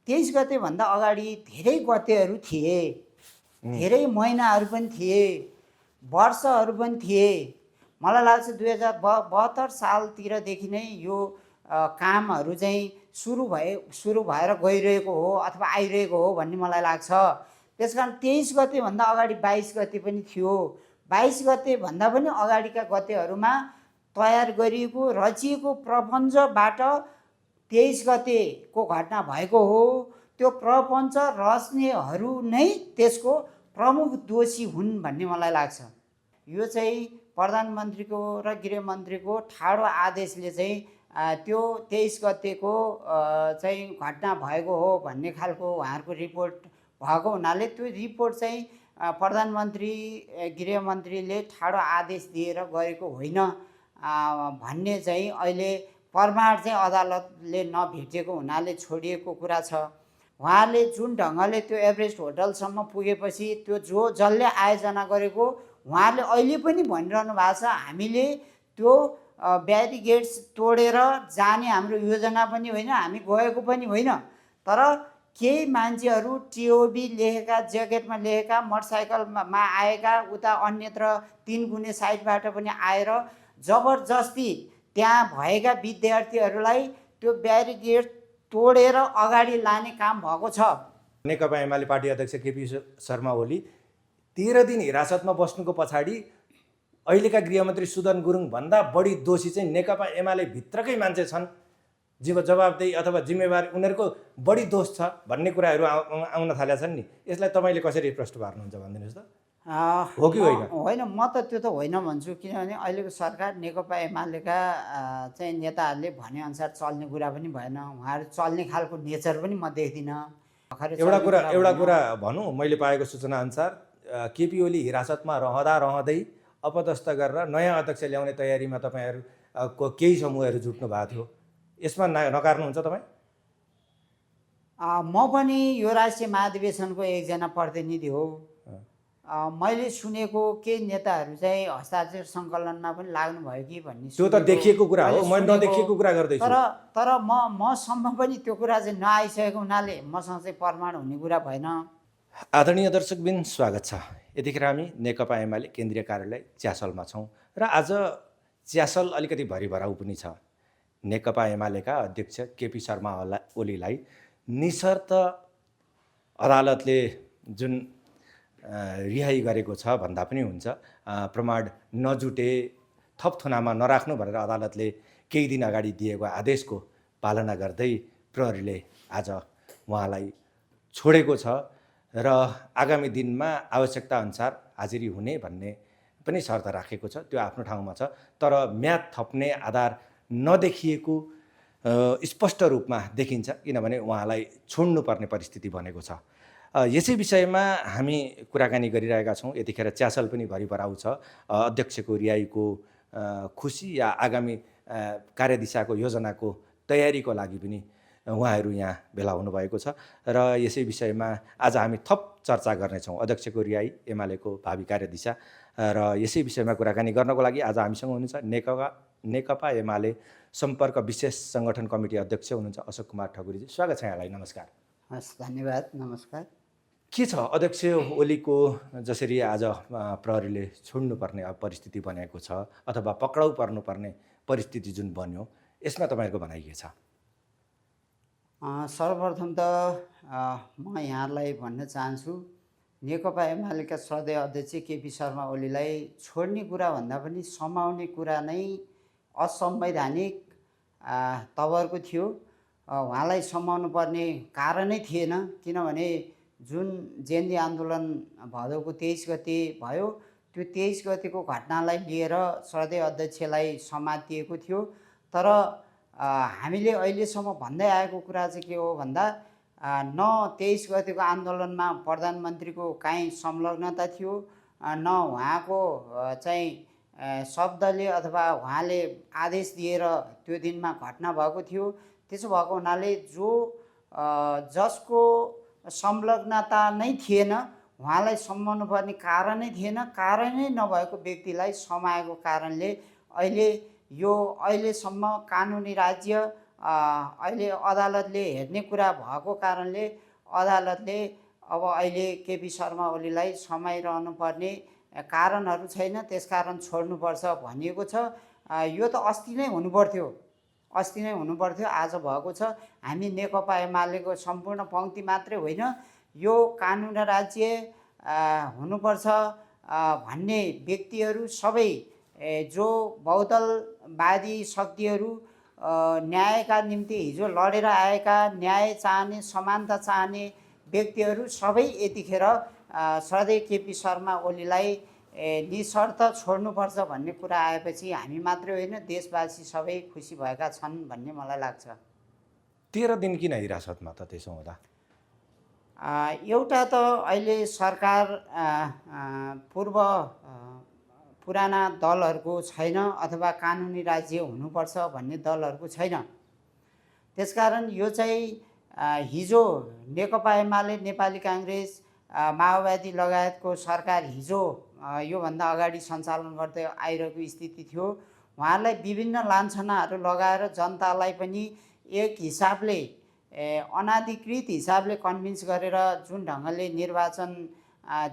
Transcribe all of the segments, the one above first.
23 गतेभन्दा अगाडि धेरै गतेहरू थिए, धेरै महिनाहरू पनि थिए, वर्षहरू पनि थिए। मलाई लाग्छ 2072 सालतिरदेखि नै यो कामहरू चाहिँ सुरु भएर गइरहेको हो अथवा आइरहेको हो भन्ने मलाई लाग्छ। त्यसकारण 23 गतेभन्दा अगाडि 22 गते पनि थियो। 22 गतेभन्दा पनि अगाडिका गतेहरूमा तयार गरिएको रचिएको प्रपञ्चबाट 23 गतेको घटना भएको हो। त्यो प्रपञ्च रच्नेहरू नै त्यसको प्रमुख दोषी हुन् भन्ने मलाई लाग्छ। यो चाहिँ प्रधानमन्त्रीको र गृहमन्त्रीको ठाडो आदेशले चाहिँ त्यो 23 गतेको चाहिँ घटना भएको हो भन्ने खालको उहाँहरूको रिपोर्ट भएको हुनाले त्यो रिपोर्ट चाहिँ प्रधानमन्त्री गृहमन्त्रीले ठाडो आदेश दिएर गरेको होइन भन्ने चाहिँ अहिले प्रमाण चाहिँ अदालतले नभेटेको हुनाले छोडिएको कुरा छ। उहाँले जुन ढङ्गले त्यो एभरेस्ट होटलसम्म पुगेपछि त्यो जसले आयोजना गरेको उहाँले अहिले पनि भनिरहनु भएको छ, हामीले त्यो ब्यारिकेड्स तोडेर जाने हाम्रो योजना पनि होइन, हामी गएको पनि होइन। तर केही मान्छेहरू टिओबी लेखेका, ज्याकेटमा लेखेका, मोटरसाइकलमा आएका, उता अन्यत्र 3 गुणे साइडबाट पनि आएर जबरजस्ती त्यहाँ भएका विद्यार्थीहरूलाई त्यो ब्यारिकेड तोडेर अगाडि लाने काम भएको छ। नेकपा एमाले पार्टी अध्यक्ष केपी शर्मा ओली 13 दिन हिरासतमा बस्नुको पछाडि अहिलेका गृहमन्त्री सुदन गुरुङ भन्दा बढी दोषी चाहिँ नेकपा एमाले भित्रकै मान्छे छन्, जवाबदेही अथवा जिम्मेवारी उनीहरूको बढी दोष छ भन्ने कुराहरू आउन थालेका छन् नि। यसलाई तपाईँले कसरी प्रश्न पार्नुहुन्छ भनिदिनुहोस् त। हो कि होइन? होइन, म त त्यो त होइन भन्छु। किनभने अहिलेको सरकार नेकपा एमालेका चाहिँ नेताहरूले भनेअनुसार चल्ने कुरा पनि भएन। उहाँहरू चल्ने खालको नेचर पनि म देख्दिनँ। एउटा कुरा भनौँ, मैले पाएको सूचनाअनुसार केपी ओली हिरासतमा रहँदै अपदस्थ गरेर नयाँ अध्यक्ष ल्याउने तयारीमा तपाईँहरूको केही समूहहरू जुट्नु भएको थियो। यसमा नकार्नुहुन्छ तपाईँ? म पनि यो राष्ट्रिय महाधिवेशनको एकजना प्रतिनिधि हो। मैले सुनेको केही नेताहरू चाहिँ हस्ताक्षर सङ्कलनमा पनि लाग्नुभयो कि भन्ने, त्यो त देखिएको कुरा हो, मैले नदेखिएको कुरा गर्दैछु। तर मसम्म पनि त्यो कुरा चाहिँ नआइसकेको हुनाले मसँग चाहिँ प्रमाण हुने कुरा भएन। आदरणीय दर्शकबिन, स्वागत छ। यतिखेर हामी नेकपा एमाले केन्द्रीय कार्यालय च्यासलमा छौँ र आज च्यासल अलिकति भरिभराउ पनि छ। नेकपा एमालेका अध्यक्ष केपी शर्मा ओलीलाई निशर्त अदालतले जुन रिहाई गरेको छ भन्दा पनि हुन्छ, प्रमाण नजुटे थप थुनामा नराख्नु भनेर अदालतले केही दिन अगाडि दिएको आदेशको पालना गर्दै प्रहरीले आज उहाँलाई छोडेको छ र आगामी दिनमा आवश्यकता अनुसार हाजिरी हुने भन्ने पनि शर्त राखेको छ। त्यो आफ्नो ठाउँमा छ, तर म्याद थप्ने आधार नदेखिएको स्पष्ट रूपमा देखिन्छ, किनभने उहाँलाई छोड्नुपर्ने परिस्थिति बनेको छ। यसै विषयमा हामी कुराकानी गरिरहेका छौँ। यतिखेर च्यासल पनि भरिभराउ छ। अध्यक्षको रिहाईको खुसी या आगामी कार्यदिशाको योजनाको तयारीको लागि पनि उहाँहरू यहाँ भेला हुनुभएको छ र यसै विषयमा आज हामी थप चर्चा गर्नेछौँ, अध्यक्षको रिहाई, एमालेको भावी कार्यदिशा। र यसै विषयमा कुराकानी गर्नको लागि आज हामीसँग हुनुहुन्छ नेकपा एमाले सम्पर्क विशेष सङ्गठन कमिटी अध्यक्ष हुनुहुन्छ अशोक कुमार ठकुरीजी। स्वागत छ यहाँलाई। नमस्कार। हस्, धन्यवाद। नमस्कार। के छ अध्यक्ष ओलीको जसरी आज प्रहरीले छोड्नुपर्ने परिस्थिति बनेको छ अथवा पक्राउ पर्नुपर्ने परिस्थिति जुन बन्यो, यसमा तपाईँहरूको भनाइ के छ? सर्वप्रथम त म यहाँलाई भन्न चाहन्छु, नेकपा एमालेका सदस्य अध्यक्ष केपी शर्मा ओलीलाई छोड्ने कुरा भन्दा पनि समाउने कुरा नै असंवैधानिक तवरको थियो। उहाँलाई समाउनु पर्ने कारणै थिएन, किनभने जुन जेन्जी आन्दोलन भदौको 23 गते भयो, त्यो 23 गतेको घटनालाई लिएर सदस्य अध्यक्षलाई समातिएको थियो। तर हामीले अहिलेसम्म भन्दै आएको कुरा चाहिँ के हो भन्दा, न 23 गतेको आन्दोलनमा प्रधानमन्त्रीको काहीँ संलग्नता थियो, न उहाँको चाहिँ शब्दले अथवा उहाँले आदेश दिएर त्यो दिनमा घटना भएको थियो। त्यसो भएको हुनाले जसको संलग्नता नै थिएन, उहाँलाई समाउनु पर्ने कारणै थिएन। कारणै नभएको व्यक्तिलाई समाएको कारणले अहिलेसम्म कानुनी राज्य अहिले अदालतले हेर्ने कुरा भएको कारणले अदालतले अब अहिले केपी शर्मा ओलीलाई समाइरहनु पर्ने कारणहरू छैन, त्यसकारण छोड्नुपर्छ भनिएको छ। यो त अस्ति नै हुनुपर्थ्यो, अस्ति नै हुनुपर्थ्यो, आज भएको छ। हामी नेकपा एमालेको सम्पूर्ण पङ्क्ति मात्रै होइन, यो कानुन र राज्य हुनुपर्छ भन्ने व्यक्तिहरू सबै जो बहुदलवादी शक्तिहरू न्यायका निम्ति हिजो लडेर आएका, न्याय चाहने, समानता चाहने व्यक्तिहरू सबै यतिखेर श्रद्धेय केपी शर्मा ओलीलाई निशर्त छोड्नुपर्छ भन्ने कुरा आएपछि हामी मात्रै होइन, देशवासी सबै खुसी भएका छन् भन्ने मलाई लाग्छ। 13 दिन किन हिरासतमा त त्यसो हुँदा? एउटा त अहिले सरकार पुराना दलहरूको छैन अथवा कानुनी राज्य हुनुपर्छ भन्ने दलहरूको छैन। त्यसकारण यो चाहिँ हिजो नेकपा एमाले, नेपाली काङ्ग्रेस, माओवादी लगायतको सरकार हिजो योभन्दा अगाडि सञ्चालन गर्दै आइरहेको स्थिति थियो। उहाँहरूलाई विभिन्न लान्छनाहरू लगाएर जनतालाई पनि एक हिसाबले अनाधिकृत हिसाबले कन्भिन्स गरेर जुन ढङ्गले निर्वाचन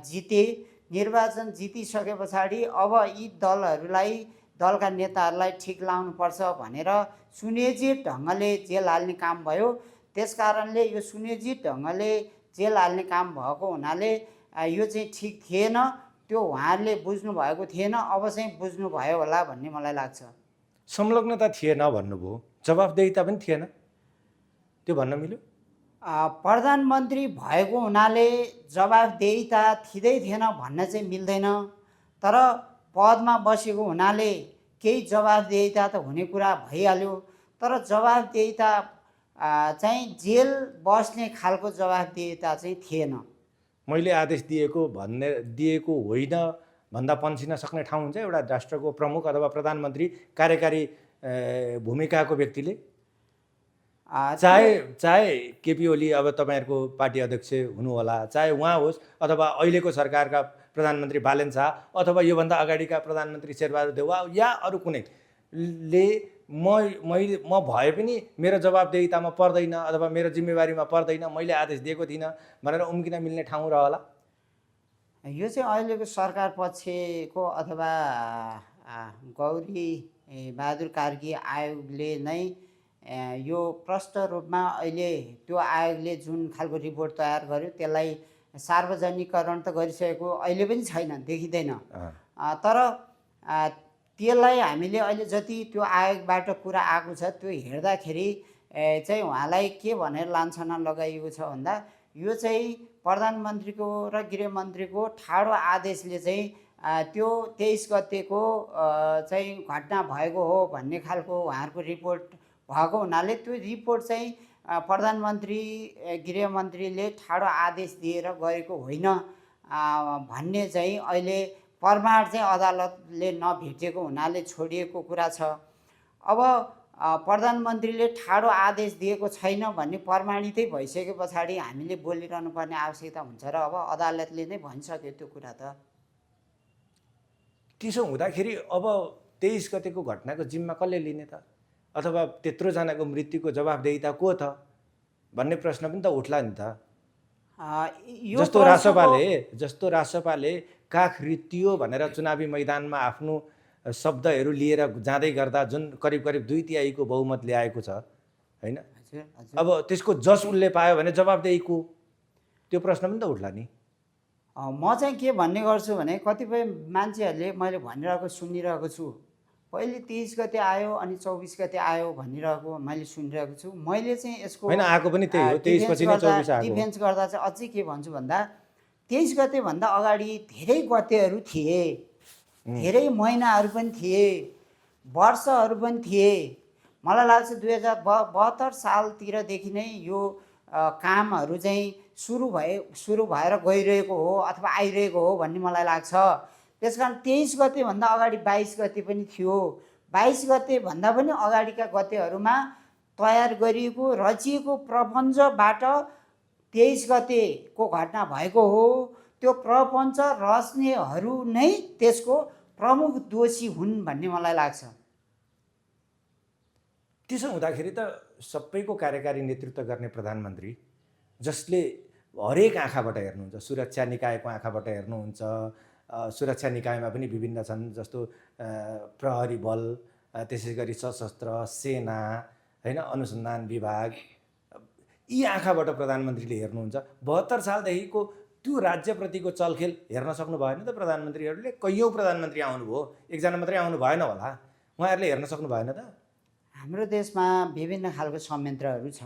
जिते, निर्वाचन जितिसके पछाडि अब यी दलहरूलाई, दलका नेताहरूलाई ठिक लाउनुपर्छ भनेर सुनियोजित ढङ्गले जेल हाल्ने काम भयो। त्यसकारणले यो सुनियोजित ढङ्गले जेल हाल्ने काम भएको हुनाले यो चाहिँ ठिक थिएन, त्यो उहाँहरूले बुझ्नु भएको थिएन, अब चाहिँ बुझ्नुभयो होला भन्ने मलाई लाग्छ। संलग्नता थिएन भन्नुभयो, जवाफदेहिता पनि थिएन, त्यो भन्न मिल्यो? प्रधानमन्त्री भएको हुनाले जवाफदेहिता थिँदै थिएन भन्न चाहिँ मिल्दैन, तर पदमा बसेको हुनाले केही जवाफदेहिता त हुने कुरा भइहाल्यो। तर जवाफदेहिता चाहिँ जेल बस्ने खालको जवाफदेहिता चाहिँ थिएन। मैले आदेश दिएको होइन भन्दा पन्सिन सक्ने ठाउँ हुन्छ एउटा राष्ट्रको प्रमुख अथवा प्रधानमन्त्री कार्यकारी भूमिकाको व्यक्तिले? चाहे केपी ओली अब तपाईँहरूको पार्टी अध्यक्ष हुनुहोला, चाहे उहाँ होस् अथवा अहिलेको सरकारका प्रधानमन्त्री बालेन शाह अथवा योभन्दा अगाडिका प्रधानमन्त्री शेरबहादुर देउवा या अरू कुनैले म भए पनि मेरो जवाबदेहितामा पर्दैन अथवा मेरो जिम्मेवारीमा पर्दैन, मैले आदेश दिएको थिइनँ भनेर उम्किन मिल्ने ठाउँ रहला? यो चाहिँ अहिलेको सरकार पक्षको अथवा गौरी बहादुर कार्की आयोगले नै यो प्रष्ट रूपमा अहिले त्यो आयोगले जुन खालको रिपोर्ट तयार गर्यो त्यसलाई सार्वजनिकरण त गरिसकेको अहिले पनि छैन, देखिँदैन। तर त्यसलाई हामीले अहिले जति त्यो आयोगबाट कुरा आएको छ त्यो हेर्दाखेरि चाहिँ उहाँलाई के भनेर लान्छना लगाइएको छ भन्दा यो चाहिँ प्रधानमन्त्रीको र गृहमन्त्रीको ठाडो आदेशले चाहिँ त्यो 23 गतेको चाहिँ घटना भएको हो भन्ने खालको उहाँहरूको रिपोर्ट भएको हुनाले त्यो रिपोर्ट चाहिँ प्रधानमन्त्री गृहमन्त्रीले ठाडो आदेश दिएर गरेको होइन भन्ने चाहिँ अहिले प्रमाण चाहिँ अदालतले नभेटेको हुनाले छोडिएको कुरा छ। अब प्रधानमन्त्रीले ठाडो आदेश दिएको छैन भन्ने प्रमाणितै भइसके पछाडि हामीले बोलिरहनु पर्ने आवश्यकता हुन्छ र अब अदालतले नै भनिसक्यो त्यो कुरा त। त्यसो हुँदाखेरि अब 23 गतेको घटनाको जिम्मा कसले लिने त? अथवा त्यत्रोजनाको मृत्युको जवाफदेहिता को त भन्ने प्रश्न पनि त उठ्ला नि त। जस्तो रासपाले काख रित्तियो भनेर चुनावी मैदानमा आफ्नो शब्दहरू लिएर जाँदै गर्दा जुन करिब 2/3 बहुमत ल्याएको छ हैन, अब त्यसको जस उसले पायो भने जवाफदेही को? त्यो प्रश्न पनि त उठ्ला नि। म चाहिँ के भन्ने गर्छु भने कतिपय मान्छेहरूले मैले भनिरहेको सुनिरहेको छु, पहिले 23 गते आयो अनि 24 गते आयो भनिरहेको मैले सुनिरहेको छु। मैले चाहिँ यसको हैन आएको पनि त्यही हो, 23 पछि नै 24 आएको। डिफेन्स गर्दा चाहिँ अझै के भन्छु भन्दा 23 गते भन्दा अगाडि धेरै गतेहरू थिए, धेरै महिनाहरू पनि थिए, वर्षहरू पनि थिए। मलाई लाग्छ 2072 सालतिरदेखि नै यो कामहरू चाहिँ सुरु भएर गइरहेको हो अथवा आइरहेको हो भन्ने मलाई लाग्छ। त्यसकारण 23 गते भन्दा अगाडि 22 गते पनि थियो, 22 गते भन्दा पनि अगाडिका गतेहरूमा तयार गरिएको रचिएको प्रपञ्चबाट 23 गतेको घटना भएको हो। त्यो प्रपञ्च रच्नेहरू नै त्यसको प्रमुख दोषी हुन् भन्ने मलाई लाग्छ। त्यसो हुँदाखेरि त सबैको कार्यकारी नेतृत्व गर्ने प्रधानमन्त्री जसले हरेक आँखाबाट हेर्नुहुन्छ, सुरक्षा निकायको आँखाबाट हेर्नुहुन्छ, सुरक्षा निकायमा पनि विभिन्न छन्, जस्तो प्रहरी बल, त्यसै गरी सशस्त्र सेना, होइन, अनुसन्धान विभाग, यी आँखाबाट प्रधानमन्त्रीले हेर्नुहुन्छ। 72 सालदेखिको त्यो राज्यप्रतिको चलखेल हेर्न सक्नु भएन त प्रधानमन्त्रीहरूले? कैयौँ प्रधानमन्त्री आउनुभयो, एकजना मात्रै आउनु भएन होला, उहाँहरूले हेर्न सक्नु भएन त? हाम्रो देशमा विभिन्न खालको संयन्त्रहरू छ।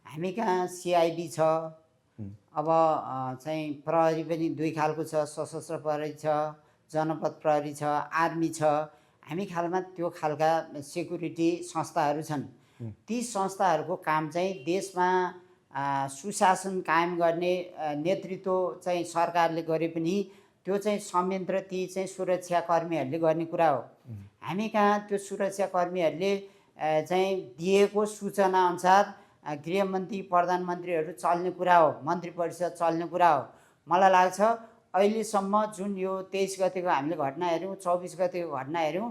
हामी कहाँ सिआइडी छ, अब चाहिँ प्रहरी पनि 2 खालको छ, सशस्त्र प्रहरी छ, जनपद प्रहरी छ, आर्मी छ। हामी खालमा त्यो खालका सेक्युरिटी संस्थाहरू छन्। ती संस्थाहरूको काम चाहिँ देशमा सुशासन कायम गर्ने नेतृत्व चाहिँ सरकारले गरे पनि त्यो चाहिँ संयन्त्र ती चाहिँ सुरक्षाकर्मीहरूले गर्ने कुरा हो। हामी कहाँ त्यो सुरक्षाकर्मीहरूले चाहिँ दिएको सूचना अनुसार गृहमन्त्री प्रधानमन्त्रीहरू चल्ने कुरा हो, मन्त्री परिषद चल्ने कुरा हो। मलाई लाग्छ अहिलेसम्म जुन यो 23 गतेको हामीले घटना हेऱ्यौँ, 24 गतेको घटना हेऱ्यौँ,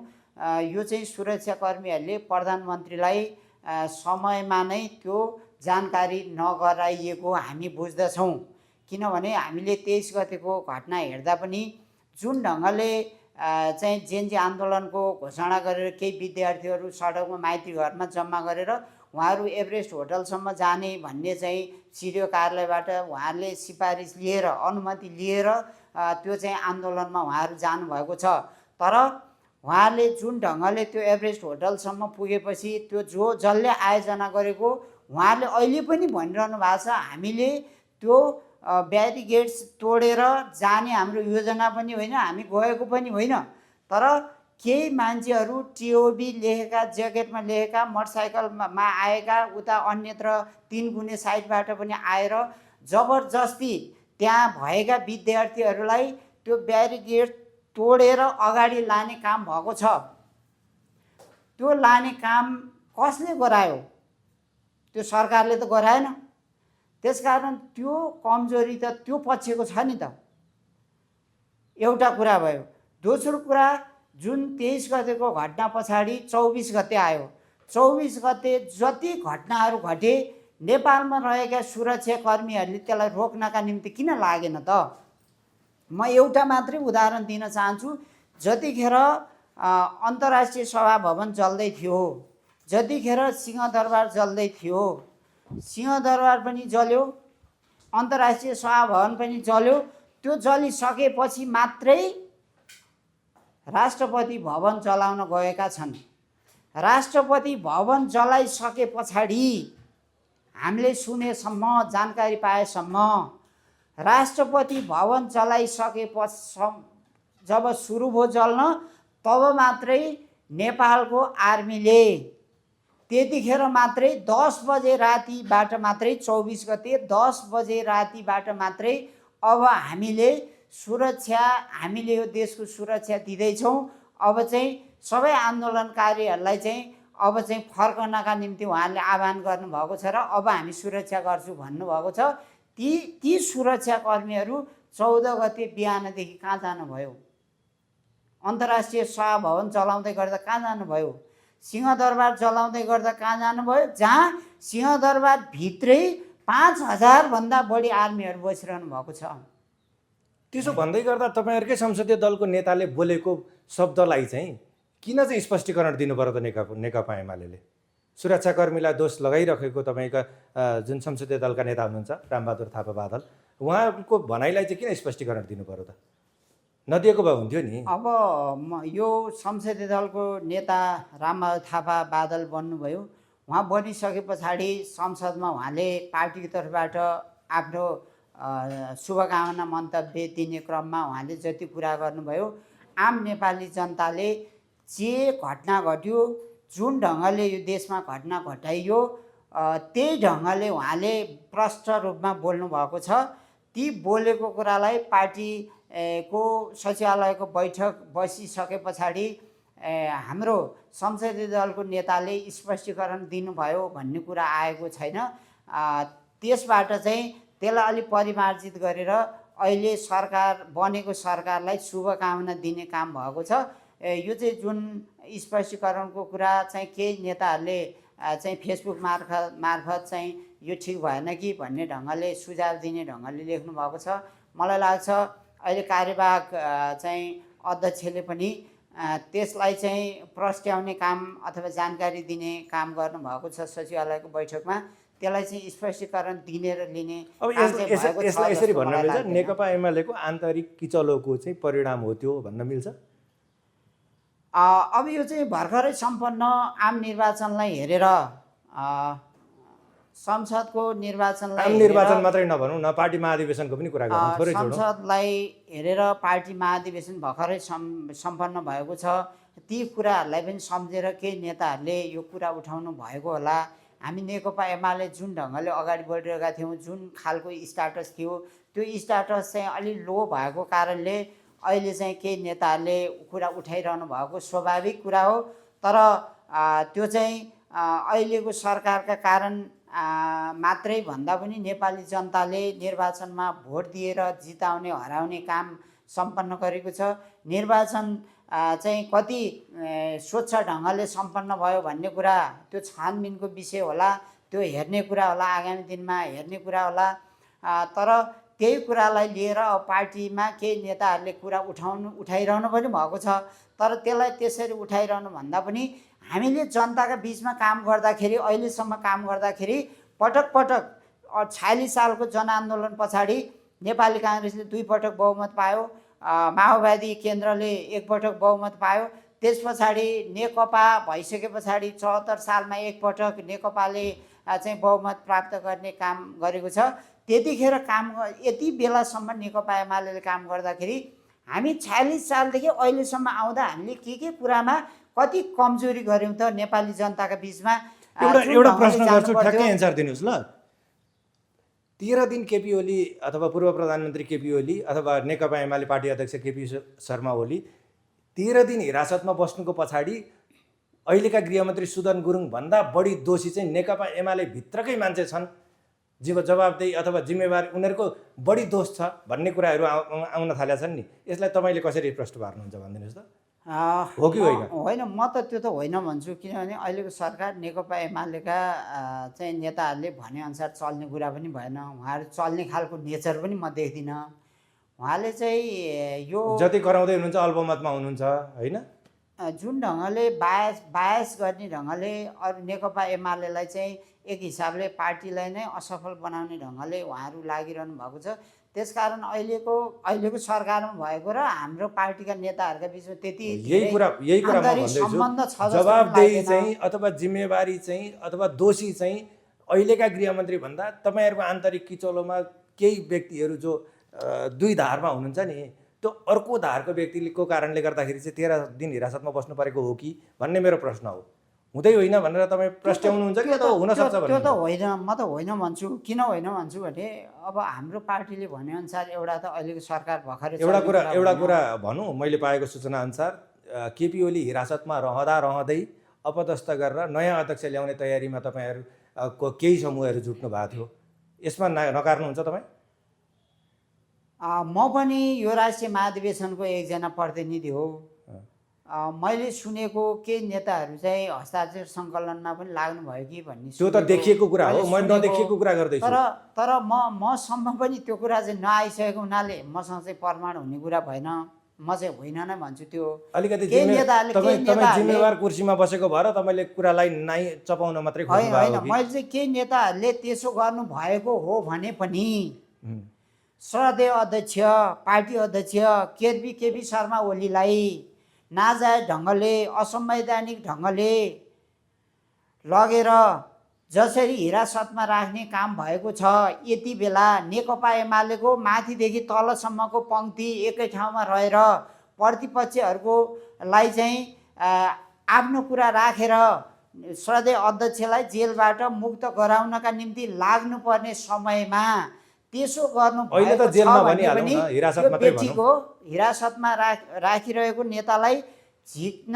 यो चाहिँ सुरक्षाकर्मीहरूले प्रधानमन्त्रीलाई समयमा नै त्यो जानकारी नगराइएको हामी बुझ्दछौँ। किनभने हामीले 23 गतेको घटना हेर्दा पनि जुन ढङ्गले चाहिँ जेएनजी आन्दोलनको घोषणा गरेर केही विद्यार्थीहरू सडकमा माइती घरमा जम्मा गरेर उहाँहरू एभरेस्ट होटलसम्म जाने भन्ने चाहिँ सिडिओ कार्यालयबाट उहाँहरूले सिफारिस लिएर, अनुमति लिएर त्यो चाहिँ आन्दोलनमा उहाँहरू जानुभएको छ। तर उहाँहरूले जुन ढङ्गले त्यो एभरेस्ट होटलसम्म पुगेपछि त्यो जसले आयोजना गरेको उहाँहरूले अहिले पनि भनिरहनु भएको छ, हामीले त्यो ब्यारिकेड्स तोडेर जाने हाम्रो योजना पनि होइन, हामी गएको पनि होइन। तर केही मान्छेहरू टिओबी लेखेका, ज्याकेटमा लेखेका, मोटरसाइकलमा आएका, उता अन्यत्र 3 गुणे साइडबाट पनि आएर जबरजस्ती त्यहाँ भएका विद्यार्थीहरूलाई त्यो ब्यारिकेड तोडेर अगाडि लाने काम भएको छ। त्यो लाने काम कसले गरायो? त्यो सरकारले त गराएन। त्यसकारण त्यो कमजोरी त त्यो पक्षको छ नि त। एउटा कुरा भयो। दोस्रो कुरा, जुन 23 गतेको घटना पछाडि 24 गते आयो। 24 गते जति घटनाहरू घटे नेपालमा रहेका सुरक्षाकर्मीहरूले त्यसलाई रोक्नका निम्ति किन लागेन त? म एउटा मात्रै उदाहरण दिन चाहन्छु। जतिखेर अन्तर्राष्ट्रिय सभा भवन जल्दै थियो, जतिखेर सिंहदरबार जल्दै थियो, सिंहदरबार पनि जल्यो, अन्तर्राष्ट्रिय सभा भवन पनि जल्यो। त्यो जलिसकेपछि मात्रै राष्ट्रपति भवन जलाउन गएका छन्। राष्ट्रपति भवन जलाइसके पछाडि हामीले सुनेसम्म, जानकारी पाएसम्म, राष्ट्रपति भवन जलाइसकेपछि जब सुरु भयो जल्न, तब मात्रै नेपालको आर्मीले त्यतिखेर मात्रै 10 बजे रातिबाट मात्रै 24 गते 10 बजे रातिबाट मात्रै अब हामीले यो देशको सुरक्षा दिँदैछौँ। अब चाहिँ सबै आन्दोलनकारीहरूलाई चाहिँ अब चाहिँ फर्कनका निम्ति उहाँहरूले आह्वान गर्नुभएको छ र अब हामी सुरक्षा गर्छौँ भन्नुभएको छ। ती सुरक्षाकर्मीहरू 14 गते बिहानदेखि कहाँ जानुभयो? अन्तर्राष्ट्रिय सभा भवन जलाउँदै गर्दा कहाँ जानुभयो? सिंहदरबार जलाउँदै गर्दा कहाँ जानुभयो? जहाँ सिंहदरबार भित्रै 5000 भन्दा बढी आर्मीहरू बसिरहनु भएको छ। त्यसो भन्दै गर्दा तपाईँहरूकै संसदीय दलको नेताले बोलेको शब्दलाई चाहिँ किन चाहिँ स्पष्टीकरण दिनु पर्यो त नेकपा एमाले? सुरक्षाकर्मीलाई दोष लगाइरहेको तपाईँका जुन संसदीय दलका नेता हुनुहुन्छ रामबहादुर थापा बादल, उहाँको भनाइलाई चाहिँ किन स्पष्टीकरण दिनु पर्यो त? नदिएको भए हुन्थ्यो नि। अब यो संसदीय दलको नेता रामबहादुर थापा बादल बन्नुभयो। उहाँ बनिसके पछाडि संसदमा उहाँले पार्टीको तर्फबाट आफ्नो शुभकामना मन्तव्य दिने क्रममा उहाँले जति कुरा गर्नुभयो, आम नेपाली जनताले जे घटना घट्यो, जुन ढङ्गले यो देशमा घटना घटाइयो, त्यही ढङ्गले उहाँले प्रष्ट रूपमा बोल्नुभएको छ। ती बोलेको कुरालाई पार्टीको सचिवालयको बैठक बसिसके पछाडि हाम्रो संसदीय दलको नेताले स्पष्टीकरण दिनुभयो भन्ने कुरा आएको छैन। त्यसबाट चाहिँ त्यसलाई अलिक परिमार्जित गरेर अहिले सरकार बनेको सरकारलाई शुभकामना दिने काम भएको छ। यो चाहिँ जुन स्पष्टीकरणको कुरा चाहिँ केही नेताहरूले चाहिँ फेसबुक मार्फत चाहिँ यो ठिक भएन कि भन्ने ढङ्गले सुझाव दिने ढङ्गले लेख्नु भएको छ। मलाई लाग्छ अहिले कार्यवाहक चाहिँ अध्यक्षले पनि त्यसलाई चाहिँ प्रस्ट्याउने काम अथवा जानकारी दिने काम गर्नुभएको छ सचिवालयको बैठकमा। त्यसलाई चाहिँ स्पष्टीकरण दिने र लिने अब यसलाई यसरी भन्न मिल्छ नेकपा एमालेको आन्तरिक किचलोको चाहिँ परिणाम हो त्यो भन्न मिल्छ। अब यो चाहिँ भर्खरै सम्पन्न आम निर्वाचनलाई हेरेर संसदको निर्वाचनलाई आम निर्वाचन मात्रै नभनौँ न, पार्टी महाधिवेशनको पनि कुरा गरौँ थोरै छोडौँ। संसदलाई हेरेर पार्टी महाधिवेशन भर्खरै सम्पन्न भएको छ। ती कुराहरूलाई पनि सम्झेर केही नेताहरूले यो कुरा उठाउनु भएको होला। हामी नेकपा एमाले जुन ढङ्गले अगाडि बढिरहेका थियौँ, जुन खालको स्ट्याटस थियो, त्यो स्ट्याटस चाहिँ अलि लो भएको कारणले अहिले चाहिँ केही नेताहरूले कुरा उठाइरहनु भएको स्वाभाविक कुरा हो। तर त्यो चाहिँ अहिलेको सरकारका कारण मात्रै भन्दा पनि नेपाली जनताले निर्वाचनमा भोट दिएर जिताउने हराउने काम सम्पन्न गरेको छ। निर्वाचन चाहिँ कति स्वच्छ ढङ्गले सम्पन्न भयो भन्ने कुरा त्यो छानबिनको विषय होला, त्यो हेर्ने कुरा होला, आगामी दिनमा हेर्ने कुरा होला। तर त्यही कुरालाई लिएर पार्टीमा केही नेताहरूले कुरा उठाइरहनु पनि भएको छ। तर त्यसलाई त्यसरी उठाइरहनु भन्दा पनि हामीले जनताका बिचमा काम गर्दाखेरि, अहिलेसम्म काम गर्दाखेरि पटक पटक 46 सालको जनआन्दोलन पछाडि नेपाली काङ्ग्रेसले 2 पटक बहुमत पायो, माओवादी केन्द्रले 1 पटक बहुमत पायो। त्यस पछाडि नेकपा भइसके पछाडि 74 सालमा 1 पटक नेकपाले चाहिँ बहुमत प्राप्त गर्ने काम गरेको छ। त्यतिखेर काम यति बेलासम्म नेकपा एमाले काम गर्दाखेरि हामी 46 सालदेखि अहिलेसम्म आउँदा हामीले के कुरामा कति कमजोरी गऱ्यौँ त नेपाली जनताका बिचमा। एउटा प्रश्न गर्छु, ठ्याक्कै एन्सर दिनुहोस् ल। 13 दिन केपी ओली अथवा पूर्व प्रधानमन्त्री केपी ओली अथवा नेकपा एमाले पार्टी अध्यक्ष केपी शर्मा ओली 13 दिन हिरासतमा बस्नुको पछाडि अहिलेका गृहमन्त्री सुदन गुरुङ भन्दा बढी दोषी चाहिँ नेकपा एमाले भित्रकै मान्छे छन्, जवाबदेही अथवा जिम्मेवारी उनीहरूको बढी दोष छ भन्ने कुराहरू आउन थालेका छन् नि। यसलाई तपाईँले कसरी प्रश्न पार्नुहुन्छ भनिदिनुहोस् त। हो कि होइन? होइन, म त त्यो त होइन भन्छु। किनभने अहिलेको सरकार नेकपा एमालेका चाहिँ नेताहरूले भनेअनुसार चल्ने कुरा पनि भएन। उहाँहरू चल्ने खालको नेचर पनि म देख्दिनँ। उहाँले चाहिँ यो जति कराउँदै हुनुहुन्छ अल्पमतमा हुनुहुन्छ होइन, जुन ढङ्गले बायस गर्ने ढङ्गले अरू नेकपा एमालेलाई चाहिँ एक हिसाबले पार्टीलाई नै असफल बनाउने ढङ्गले उहाँहरू लागिरहनु भएको छ। त्यसकारण अहिलेको सरकारमा भएको र हाम्रो पार्टीका नेताहरूका बिचमा त्यति यही कुरा म भन्दैछु। जवाबदेही चाहिँ अथवा जिम्मेवारी चाहिँ अथवा दोषी चाहिँ अहिलेका गृहमन्त्री भन्दा तपाईँहरूको आन्तरिक किचलोमा केही व्यक्तिहरू जो दुई धारमा हुनुहुन्छ नि, त्यो अर्को धारको व्यक्तिको कारणले गर्दाखेरि चाहिँ 13 दिन हिरासतमा बस्नु परेको हो कि भन्ने मेरो प्रश्न हो। हुँदै होइन भनेर तपाईँ प्रस्ट्याउनुहुन्छ कि त हुनसक्छ त्यो त होइन, म त होइन भन्छु। किन होइन भन्छु भने अब हाम्रो पार्टीले भनेअनुसार एउटा त अहिलेको सरकार भर्खरै एउटा कुरा भनौँ, मैले पाएको सूचना अनुसार केपी ओली हिरासतमा रहँदै अपदस्थ गरेर नयाँ अध्यक्ष ल्याउने तयारीमा तपाईँहरूको केही समूहहरू जुट्नु भएको थियो। यसमा नकार्नुहुन्छ तपाईँ? म पनि यो राष्ट्रिय महाधिवेशनको एकजना प्रतिनिधि हो। मैले सुनेको केही नेताहरू चाहिँ हस्ताक्षर सङ्कलनमा पनि लाग्नुभयो कि भन्ने त्यो त देखिएको कुरा हो, मैले नदेखिएको कुरा गर्दैछु। तर मसम्म पनि त्यो कुरा चाहिँ नआइसकेको हुनाले मसँग चाहिँ प्रमाण हुने कुरा भएन। म चाहिँ होइन नै भन्छु। त्यो अलिकति जिम्मेवार कुर्सीमा बसेको भएर तपाईँले कुरालाई नाइ चपाउन मात्रै खोज्नु भएको होइन। मैले चाहिँ केही नेताहरूले त्यसो गर्नु भएको हो भने पनि श्रद्धेय अध्यक्ष पार्टी अध्यक्ष केपी शर्मा ओलीलाई नाजायज ढङ्गले असंवैधानिक ढङ्गले लगेर जसरी हिरासतमा राख्ने काम भएको छ, यति बेला नेकपा एमालेको माथिदेखि तलसम्मको पङ्क्ति एकै ठाउँमा रहेर प्रतिपक्षहरूलाई चाहिँ आफ्नो कुरा राखेर श्रद्धेय अध्यक्षलाई जेलबाट मुक्त गराउनका निम्ति लाग्नुपर्ने समयमा त्यसो गर्नु भएको छ भने पनि बेटीको हिरासतमा राखिरहेको नेतालाई झिक्न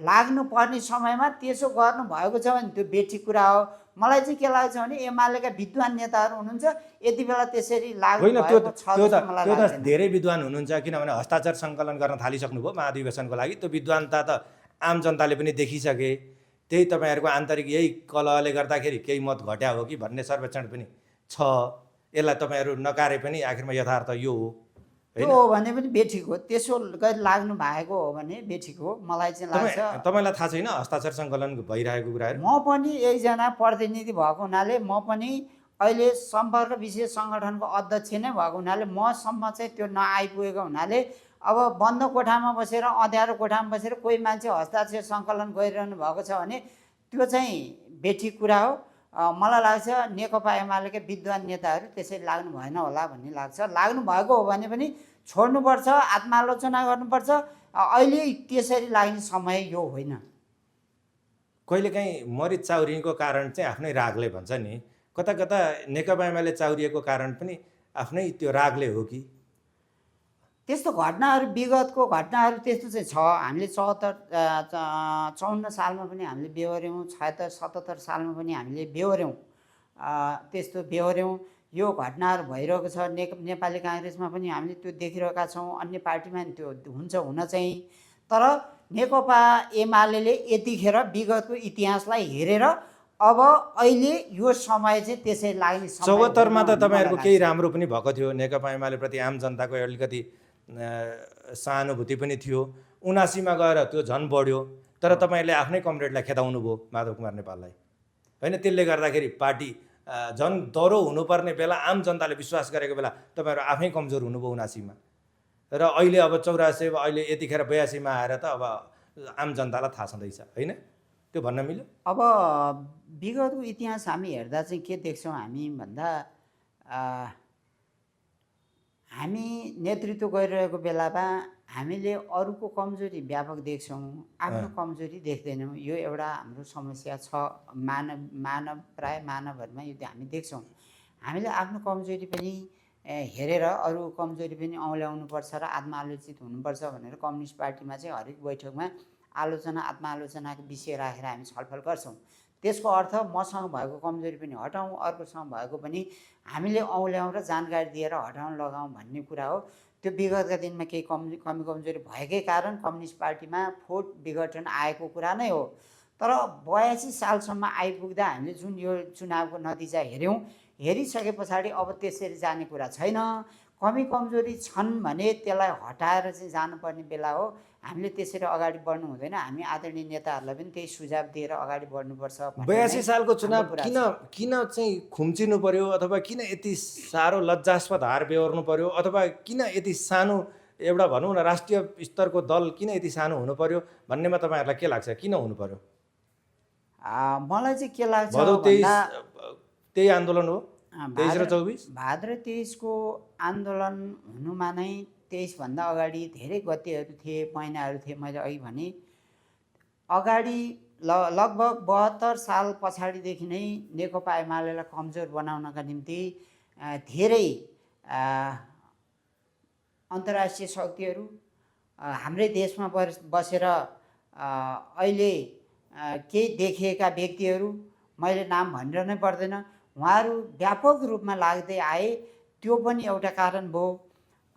लाग्नुपर्ने समयमा त्यसो गर्नु भएको छ भने त्यो बेटी कुरा हो। मलाई चाहिँ के लाग्छ भने एमालेका विद्वान नेताहरू हुनुहुन्छ, यति बेला त्यसरी लाग्नु भएको छ। त्यो त धेरै विद्वान हुनुहुन्छ, किनभने हस्ताक्षर सङ्कलन गर्न थालिसक्नुभयो महाधिवेशनको लागि। त्यो विद्वानता त आम जनताले पनि देखिसके, त्यही तपाईँहरूको आन्तरिक यही कलहले गर्दाखेरि केही मत घट्या हो कि भन्ने सर्वेक्षण पनि छ। यसलाई तपाईँहरू नकारे पनि आखिरमा यथार्थ यो हो त्यो हो भने पनि बेठिक हो। त्यसो लाग्नु भएको हो भने बेठिक हो। मलाई चाहिँ लाग्छ तपाईँलाई थाहा छैन हस्ताक्षर सङ्कलन भइरहेको कुराहरू? म पनि एकजना प्रतिनिधि भएको हुनाले, म पनि अहिले सम्पर्क विशेष सङ्गठनको अध्यक्ष नै भएको हुनाले मसम्म चाहिँ त्यो नआइपुगेको हुनाले अब बन्द कोठामा बसेर, अँध्यारो कोठामा बसेर कोही मान्छे हस्ताक्षर सङ्कलन गरिरहनु भएको छ भने त्यो चाहिँ बेठिक कुरा हो। मलाई लाग्छ नेकपा एमालेका विद्वान नेताहरू त्यसरी लाग्नु भएन होला भन्ने लाग्छ। लाग्नु भएको हो भने पनि छोड्नुपर्छ, आत्मालोचना गर्नुपर्छ। अहिले त्यसरी लाग्ने समय यो होइन। कहिलेकाहीँ मरिच चाउरिएको कारण चाहिँ आफ्नै रागले भन्छ नि, कता कता नेकपा एमाले चाउरिएको कारण पनि आफ्नै त्यो रागले हो कि? त्यस्तो घटनाहरू, विगतको घटनाहरू त्यस्तो चाहिँ छ। हामीले 54 सालमा पनि हामीले बेहोऱ्यौँ, 76 77 सालमा पनि हामीले बेहोऱ्यौँ, त्यस्तो बेहोऱ्यौँ। यो घटनाहरू भइरहेको छ। नेपाली काङ्ग्रेसमा पनि हामीले त्यो देखिरहेका छौँ, अन्य पार्टीमा पनि त्यो हुन्छ हुन चाहिँ। तर नेकपा एमाले यतिखेर विगतको इतिहासलाई हेरेर अब अहिले यो समय चाहिँ त्यसै लाग्ने समय 74मा त तपाईँहरूको केही राम्रो पनि भएको थियो, नेकपा एमालेप्रति आम जनताको अलिकति सहानुभूति पनि थियो। 79मा गएर त्यो झन् बढ्यो। तर तपाईँहरूले आफ्नै कमरेडलाई खेदाउनु भयो, माधव कुमार नेपाललाई, होइन? त्यसले गर्दाखेरि पार्टी झन् दह्रो हुनुपर्ने बेला, आम जनताले विश्वास गरेको बेला तपाईँहरू आफै कमजोर हुनुभयो 79मा। र अहिले अब 84, अहिले यतिखेर 82मा आएर त अब आम जनतालाई थाहा छँदैछ, होइन? त्यो भन्न मिल्यो? अब विगतको इतिहास हामी हेर्दा चाहिँ के देख्छौँ हामी भन्दा, हामी नेतृत्व गरिरहेको बेलामा हामीले अरूको कमजोरी व्यापक देख्छौँ, आफ्नो कमजोरी देख्दैनौँ। यो एउटा हाम्रो समस्या छ। प्राय मानवहरूमा यो हामी देख्छौँ। हामीले आफ्नो कमजोरी पनि हेरेर अरू कमजोरी पनि औँल्याउनुपर्छ र आत्मालोचित हुनुपर्छ भनेर कम्युनिस्ट पार्टीमा चाहिँ हरेक बैठकमा आत्मालोचनाको विषय राखेर हामी छलफल गर्छौँ। त्यसको अर्थ मसँग भएको कमजोरी पनि हटाउँ, अर्कोसँग भएको पनि हामीले औँल्याउँ र जानकारी दिएर हटाउन लगाउँ भन्ने कुरा हो। त्यो विगतका दिनमा केही कमी कमजोरी भएकै कारण कम्युनिस्ट पार्टीमा फुट विघटन आएको कुरा नै हो। तर 82 सालसम्म आइपुग्दा हामीले जुन यो चुनावको नतिजा हेऱ्यौँ, हेरिसके पछाडि अब त्यसरी जाने कुरा छैन। कमी कमजोरी छन् भने त्यसलाई हटाएर चाहिँ जानुपर्ने बेला हो। हामीले त्यसरी अगाडि बढ्नु हुँदैन। हामी आदरणीय नेताहरूलाई पनि त्यही सुझाव दिएर अगाडि बढ्नुपर्छ। 82 सालको चुनाव किन चाहिँ खुम्चिनु पर्यो, अथवा किन यति साह्रो लज्जास्पद हार बेहोर्नु पर्यो, अथवा किन यति सानो एउटा भनौँ न राष्ट्रिय स्तरको दल किन यति सानो हुनु पर्यो भन्नेमा तपाईँहरूलाई के लाग्छ? किन हुनु पर्यो? मलाई चाहिँ के लाग्छ भदौ 23 त्यही आन्दोलन हो, 23 र 24? भाद्र 23 को आन्दोलन हुनुमा नै 23 भन्दा अगाडि धेरै गतिहरू थिए, महिनाहरू थिए। मैले अघि भने अगाडि लगभग 72 साल पछाडिदेखि नै नेकपा एमालेलाई कमजोर बनाउनका निम्ति धेरै अन्तर्राष्ट्रिय शक्तिहरू हाम्रै देशमा बसेर अहिले केही देखिएका व्यक्तिहरू, मैले नाम भनिरहनै पर्दैन, उहाँहरू व्यापक रूपमा लाग्दै आए। त्यो पनि एउटा कारण भयो।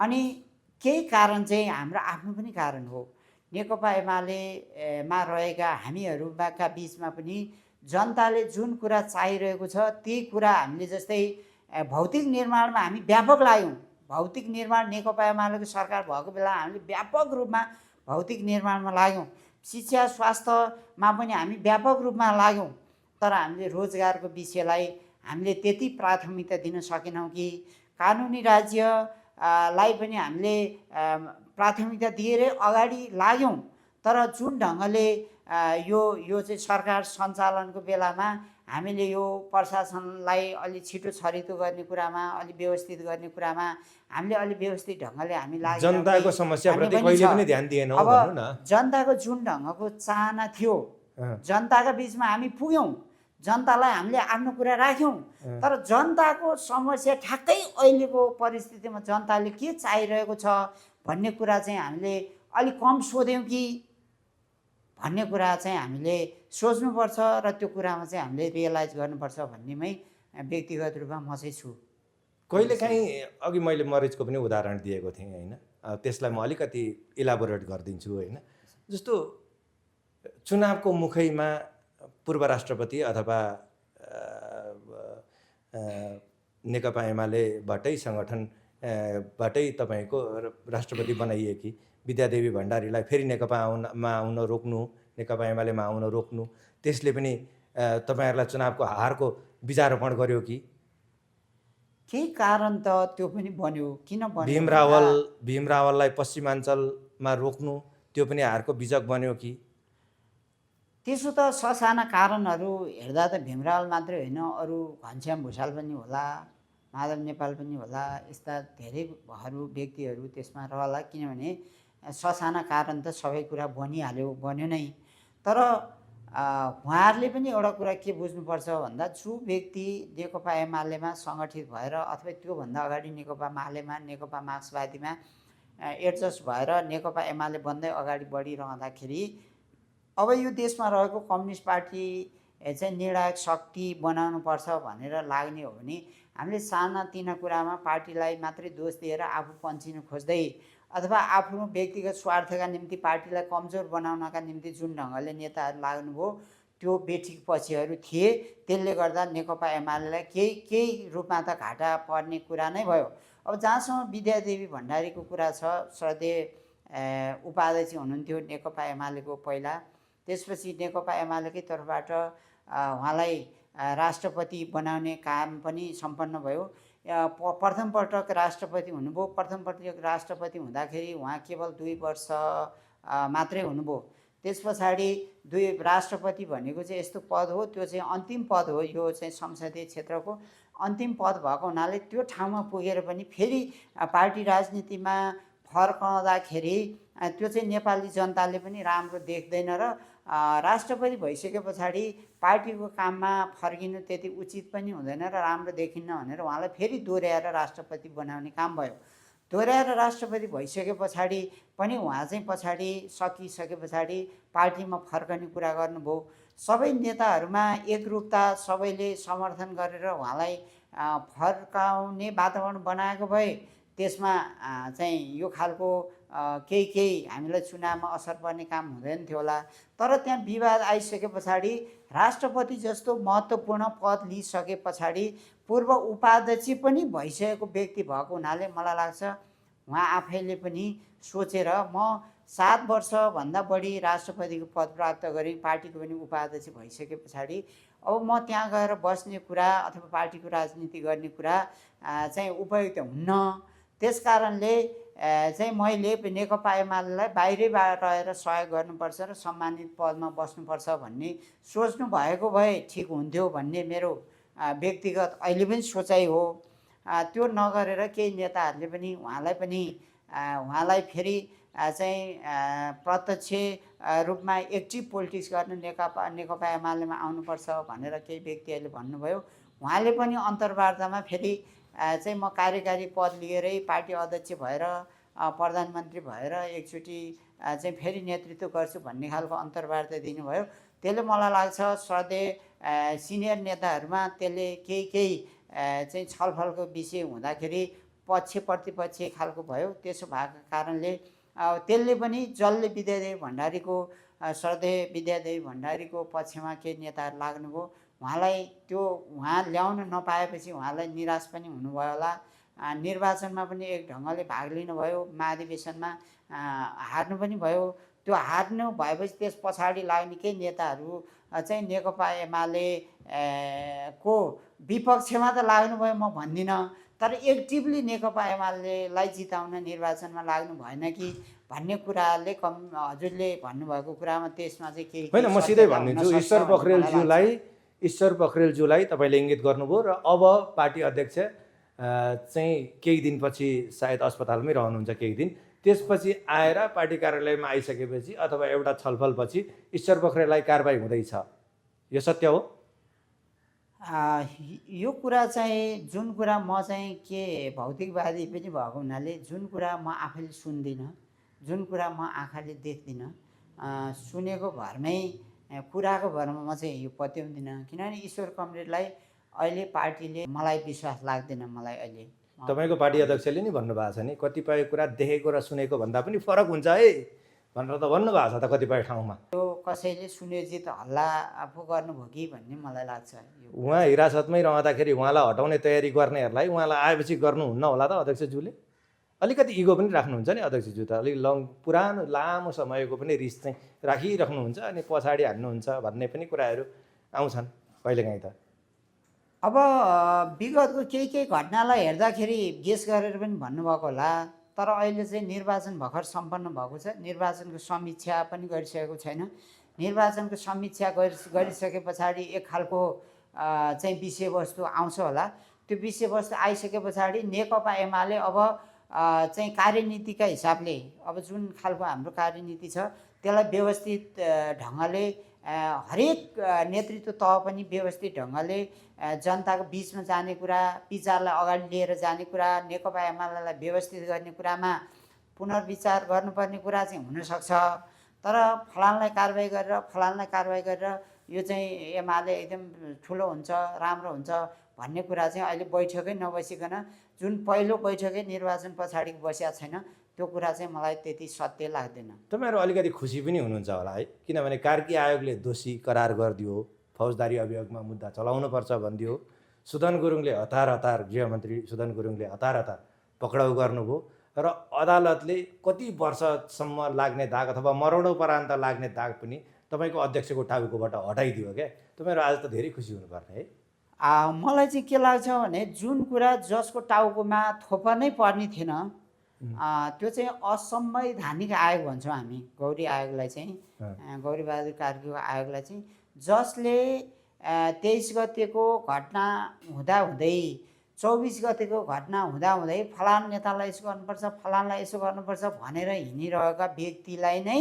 अनि केही कारण चाहिँ हाम्रो आफ्नो पनि कारण हो। नेकपा एमालेमा रहेका हामीहरूका बिचमा पनि जनताले जुन कुरा चाहिरहेको छ त्यही कुरा हामीले, जस्तै भौतिक निर्माणमा हामी व्यापक लाग्यौँ। भौतिक निर्माण नेकपा एमालेको सरकार भएको बेला हामीले व्यापक रूपमा भौतिक निर्माणमा लाग्यौँ। शिक्षा स्वास्थ्यमा पनि हामी व्यापक रूपमा लाग्यौँ। तर हामीले रोजगारको विषयलाई हामीले त्यति प्राथमिकता दिन सकेनौँ कि कानुनी राज्यलाई पनि हामीले प्राथमिकता दिएर अगाडि लाग्यौँ। तर जुन ढङ्गले यो चाहिँ सरकार सञ्चालनको बेलामा हामीले यो प्रशासनलाई अलि छिटो छरितो गर्ने कुरामा, अलि व्यवस्थित गर्ने कुरामा हामीले अलि व्यवस्थित ढङ्गले हामी लाग्यौँ। जनताको समस्याप्रति कहिले पनि ध्यान दिएनौँ भन्नु न। जनताको जुन ढङ्गको चाहना थियो, जनताका बिचमा हामी पुग्यौँ, जनतालाई हामीले आफ्नो कुरा राख्यौँ। तर जनताको समस्या ठ्याक्कै अहिलेको परिस्थितिमा जनताले के चाहिरहेको छ भन्ने कुरा चाहिँ हामीले अलिक कम सोध्यौँ कि भन्ने कुरा चाहिँ हामीले सोच्नुपर्छ र त्यो कुरामा चाहिँ हामीले रियलाइज गर्नुपर्छ भन्नेमै व्यक्तिगत रूपमा म चाहिँ छु। कहिलेकाहीँ अघि मैले मरिचको पनि उदाहरण दिएको थिएँ, होइन? त्यसलाई म अलिकति इलाबोरेट गरिदिन्छु, होइन? जस्तो चुनावको मुखैमा पूर्व राष्ट्रपति अथवा नेकपा एमालेबाटै सङ्गठनबाटै तपाईँको राष्ट्रपति बनाइएकी विद्यादेवी भण्डारीलाई फेरि नेकपामा आउन रोक्नु, नेकपा एमालेमा आउन रोक्नु, त्यसले पनि तपाईँहरूलाई चुनावको हारको बीजारोपण गर्यो कि? केही कारण त त्यो पनि बन्यो। किन बन्यो? भीम रावललाई पश्चिमाञ्चलमा रोक्नु त्यो पनि हारको बीजक बन्यो कि? त्यसो त ससाना कारणहरू हेर्दा त भीम रावल मात्रै होइन, अरू घनश्याम भुषाल पनि होला, माधव नेपाल पनि होला, यस्ता धेरैहरू व्यक्तिहरू त्यसमा रहला। किनभने ससाना कारण त सबै कुरा बन्यो नै। तर उहाँहरूले पनि एउटा कुरा के बुझ्नुपर्छ भन्दा, जो व्यक्ति नेकपा एमालेमा सङ्गठित भएर अथवा त्योभन्दा अगाडि नेकपा मालेमा, नेकपा मार्क्सवादीमा एडजस्ट भएर नेकपा एमाले बन्दै अगाडि बढिरहँदाखेरि अब यो देशमा रहेको कम्युनिस्ट पार्टी चाहिँ निर्णायक शक्ति बनाउनुपर्छ भनेर लाग्ने हो भने हामीले सानातिना कुरामा पार्टीलाई मात्रै दोष दिएर आफू पन्चिन खोज्दै अथवा आफ्नो व्यक्तिगत स्वार्थका निम्ति पार्टीलाई कमजोर बनाउनका निम्ति जुन ढङ्गले नेताहरू लाग्नुभयो त्यो बेठिक पक्षहरू थिए। त्यसले गर्दा नेकपा एमालेलाई केही रूपमा त घाटा पर्ने कुरा नै भयो। अब जहाँसम्म विद्यादेवी भण्डारीको कुरा छ, श्रद्धेय उपाध्यक्ष हुनुहुन्थ्यो नेकपा एमालेको पहिला, त्यसपछि नेकपा एमालेकै तर्फबाट उहाँलाई राष्ट्रपति बनाउने काम पनि सम्पन्न भयो। प्रथम पटक राष्ट्रपति हुनुभयो। प्रथम पटक राष्ट्रपति हुँदाखेरि उहाँ केवल 2 वर्ष मात्रै हुनुभयो। त्यस पछाडि राष्ट्रपति भनेको चाहिँ यस्तो पद हो, त्यो चाहिँ अन्तिम पद हो, यो चाहिँ संसदीय क्षेत्रको अन्तिम पद भएको हुनाले त्यो ठाउँमा पुगेर पनि फेरि पार्टी राजनीतिमा फर्काउँदाखेरि त्यो चाहिँ नेपाली जनताले पनि राम्रो देख्दैन र राष्ट्रपति भइसके पछाडि पार्टीको काममा फर्किनु त्यति उचित पनि हुँदैन र राम्रो देखिन्न भनेर उहाँलाई फेरि दोहोऱ्याएर राष्ट्रपति बनाउने काम भयो। दोहोऱ्याएर राष्ट्रपति भइसके पछाडि पनि उहाँ चाहिँ पछाडि सकिसके पछाडि पार्टीमा फर्कने कुरा गर्नुभयो। सबै नेताहरूमा एकरूपता सबैले समर्थन गरेर उहाँलाई फर्काउने वातावरण बनाएको भए त्यसमा चाहिँ यो खालको केही हामीलाई चुनावमा असर पर्ने काम हुँदैन थियो होला। तर त्यहाँ विवाद आइसके पछाडि राष्ट्रपति जस्तो महत्त्वपूर्ण पद लिइसके पछाडि पूर्व उपाध्यक्ष पनि भइसकेको व्यक्ति भएको हुनाले मलाई लाग्छ उहाँ आफैले पनि सोचेर म 7 वर्षभन्दा बढी राष्ट्रपतिको पद प्राप्त गरेँ, पार्टीको पनि उपाध्यक्ष भइसके पछाडि अब म त्यहाँ गएर बस्ने कुरा अथवा पार्टीको राजनीति गर्ने कुरा चाहिँ उपयुक्त हुन्न। त्यस कारणले चाहिँ मैले नेकपा एमालेलाई बाहिरैबाट रहेर सहयोग गर्नुपर्छ र सम्मानित पदमा बस्नुपर्छ भन्ने सोच्नु भएको भए ठिक हुन्थ्यो भन्ने मेरो व्यक्तिगत अहिले पनि सोचाइ हो। त्यो नगरेर केही नेताहरूले पनि उहाँलाई फेरि चाहिँ प्रत्यक्ष रूपमा एक्टिभ पोलिटिक्स गर्न नेकपा एमालेमा आउनुपर्छ भनेर केही व्यक्तिहरूले भन्नुभयो। उहाँले पनि अन्तर्वार्तामा फेरि चाहिँ म कार्यकारी पद लिएरै पार्टी अध्यक्ष भएर प्रधानमन्त्री भएर एकचोटि चाहिँ फेरि नेतृत्व गर्छु भन्ने खालको अन्तर्वार्ता दिनुभयो। त्यसले मलाई लाग्छ श्रद्धेय सिनियर नेताहरूमा त्यसले केही चाहिँ छलफलको विषय हुँदाखेरि पक्ष प्रतिपक्ष खालको भयो। त्यसो भएको कारणले त्यसले पनि जसले श्रद्धेय विद्यादेवी भण्डारीको पक्षमा केही नेताहरू लाग्नुभयो, उहाँ ल्याउन नपाएपछि उहाँलाई निराश पनि हुनुभयो होला। निर्वाचनमा पनि एक ढङ्गले भाग लिनुभयो, महाधिवेशनमा हार्नु पनि भयो। त्यो हार्नु भएपछि त्यस पछाडि लाग्ने केही नेताहरू चाहिँ नेकपा एमाले को विपक्षमा त लाग्नुभयो म भन्दिनँ, तर एक्टिभली नेकपा एमालेलाई जिताउन निर्वाचनमा लाग्नु भएन कि भन्ने कुराले हजुरले भन्नुभएको कुरामा त्यसमा चाहिँ केही होइन। म सिधै भनिदिन्छु, ईश्वर पोखरेलज्यूलाई तपाईँले इङ्गित गर्नुभयो र अब पार्टी अध्यक्ष चाहिँ केही दिनपछि सायद अस्पतालमै रहनुहुन्छ केही दिन, त्यसपछि आएर पार्टी कार्यालयमा आइसकेपछि अथवा एउटा छलफलपछि ईश्वर पोखरेललाई कारबाही हुँदैछ, यो सत्य हो? यो कुरा चाहिँ जुन कुरा म चाहिँ के भौतिकवादी पनि भएको हुनाले जुन कुरा म आफैले सुन्दिनँ, जुन कुरा म आँखाले देख्दिनँ, सुनेको भरमै कुराको भरमा म चाहिँ यो पत्याउँदिनँ। किनभने ईश्वर कमरेडलाई अहिले पार्टीले मलाई विश्वास लाग्दैन। मलाई अहिले तपाईँको पार्टी अध्यक्षले नि भन्नुभएको छ नि, कतिपय कुरा देखेको र सुनेको भन्दा पनि फरक हुन्छ है भनेर त भन्नुभएको छ त कतिपय ठाउँमा। त्यो कसैले सुनियोजित हल्ला आफू गर्नुभयो कि भन्ने मलाई लाग्छ यो। उहाँ हिरासतमै रहँदाखेरि उहाँलाई हटाउने तयारी गर्नेहरूलाई उहाँलाई आएपछि गर्नुहुन्न होला त अध्यक्षज्यूले? अलिकति इगो पनि राख्नुहुन्छ नि अध्यक्षज्यू त, अलिक पुरानो लामो समयको पनि रिस चाहिँ राखिराख्नुहुन्छ अनि पछाडि हान्नुहुन्छ भन्ने पनि कुराहरू आउँछन् कहिलेकाहीँ त। अब विगतको केही घटनालाई हेर्दाखेरि गेस गरेर पनि भन्नुभएको होला, तर अहिले चाहिँ निर्वाचन भर्खर सम्पन्न भएको छ, निर्वाचनको समीक्षा पनि गरिसकेको छैन। निर्वाचनको समीक्षा गरिसके पछाडि एक खालको चाहिँ विषयवस्तु आउँछ होला। त्यो विषयवस्तु आइसके पछाडि नेकपा एमाले अब चाहिँ कार्यनीतिका हिसाबले अब जुन खालको हाम्रो कार्यनीति छ त्यसलाई व्यवस्थित ढङ्गले हरेक नेतृत्व तह पनि व्यवस्थित ढङ्गले जनताको बिचमा जाने कुरा, विचारलाई अगाडि लिएर जाने कुरा, नेकपा एमालेलाई व्यवस्थित गर्ने कुरामा पुनर्विचार गर्नुपर्ने कुरा चाहिँ हुनसक्छ। तर फलानलाई कारबाही गरेर यो चाहिँ एमाले एकदम ठुलो हुन्छ, राम्रो हुन्छ भन्ने कुरा चाहिँ अहिले बैठकै नबसिकन जुन पहिलो बैठकै निर्वाचन पछाडिको बसिया छैन, त्यो कुरा चाहिँ मलाई त्यति सत्य लाग्दैन। तपाईँहरू अलिकति खुसी पनि हुनुहुन्छ होला है, किनभने कार्की आयोगले दोषी करार गरिदियो, फौजदारी अभियोगमा मुद्दा चलाउनुपर्छ भनिदियो, सुदन गुरुङले हतार गृहमन्त्री सुदन गुरुङले हतार पक्राउ गर्नुभयो र अदालतले कति वर्षसम्म लाग्ने दाग अथवा मरणोपरान्त लाग्ने दाग पनि तपाईँको अध्यक्षको टाउकोबाट हटाइदियो क्या। तपाईँहरू आज त धेरै खुसी हुनुपर्ने है। मलाई चाहिँ के लाग्छ भने जुन कुरा जसको टाउकोमा थोपर्नै पर्ने थिएन त्यो चाहिँ असंवैधानिक आयोग भन्छौँ हामी गौरी आयोगलाई चाहिँ, गौरीबहादुर कार्कीको आयोगलाई चाहिँ, जसले 23 गतेको घटना हुँदाहुँदै 24 गतेको घटना हुँदाहुँदै फलान नेतालाई यसो गर्नुपर्छ, फलानलाई यसो गर्नुपर्छ भनेर हिँडिरहेका व्यक्तिलाई नै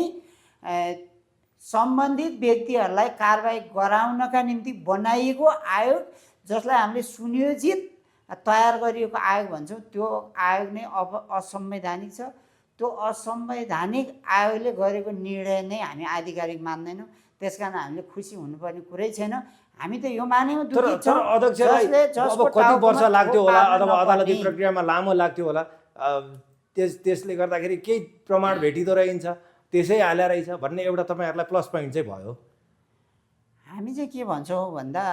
सम्बन्धित व्यक्तिहरूलाई कारबाही गराउनका निम्ति बनाइएको आयोग, जसलाई हामीले सुनियोजित तयार गरिएको आयोग भन्छौँ, त्यो आयोग नै अब असंवैधानिक छ। त्यो असंवैधानिक आयोगले गरेको निर्णय नै हामी आधिकारिक मान्दैनौँ। त्यसकारण हामीले खुसी हुनुपर्ने कुरै छैन। हामी त यो मानेमा दुखित छौँ। अब कति वर्ष लाग्थ्यो होला अथवा अदालती प्रक्रियामा लामो लाग्थ्यो होला, त्यसले गर्दाखेरि केही प्रमाण भेटिँदो रहन्छ, त्यसै हालेर रहेछ भन्ने एउटा तपाईँहरूलाई प्लस पोइन्ट चाहिँ भयो। हामी चाहिँ के भन्छौँ भन्दा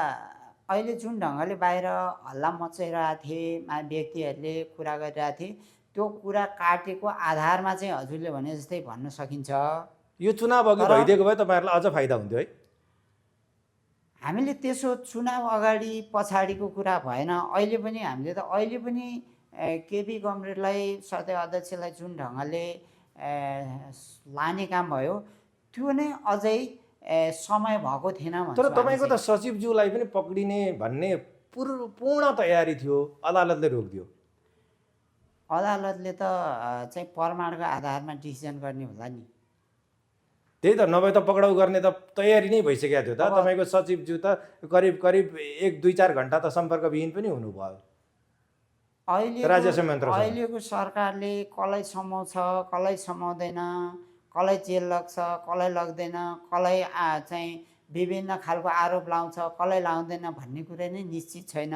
अहिले जुन ढङ्गले बाहिर हल्ला मचाइरहेको थिए, व्यक्तिहरूले कुरा गरिरहेको थिए, त्यो कुरा काटेको आधारमा चाहिँ हजुरले भने जस्तै भन्न सकिन्छ। यो चुनाव अघि भइदिएको भए तपाईँहरूलाई अझ फाइदा हुन्थ्यो है। हामीले त्यसो चुनाव अगाडि पछाडिको कुरा भएन। अहिले पनि केपी कमरेडलाई सधैँ अध्यक्षलाई जुन ढङ्गले लाने काम भयो त्यो नै अझै समय भएको थिएन। तर तपाईँको त सचिवज्यूलाई पनि पक्रिने भन्ने पूर्ण तयारी थियो, अदालतले रोकिदियो। अदालतले त चाहिँ प्रमाणको आधारमा डिसिजन गर्ने होला नि। त्यही त, नभए त पक्राउ गर्ने त तयारी नै भइसकेको थियो त। तपाईँको सचिवज्यू त करिब 1-2-4 घन्टा त सम्पर्कविहीन पनि हुनुभयो। अहिलेको सरकारले कसलाई समाउँछ, कसलाई समाउँदैन, कसलाई जेल लाग्छ, कसलाई लाग्दैन, कसलाई चाहिँ विभिन्न खालको आरोप लाउँछ, कसलाई लाउँदैन भन्ने कुरा नै निश्चित छैन।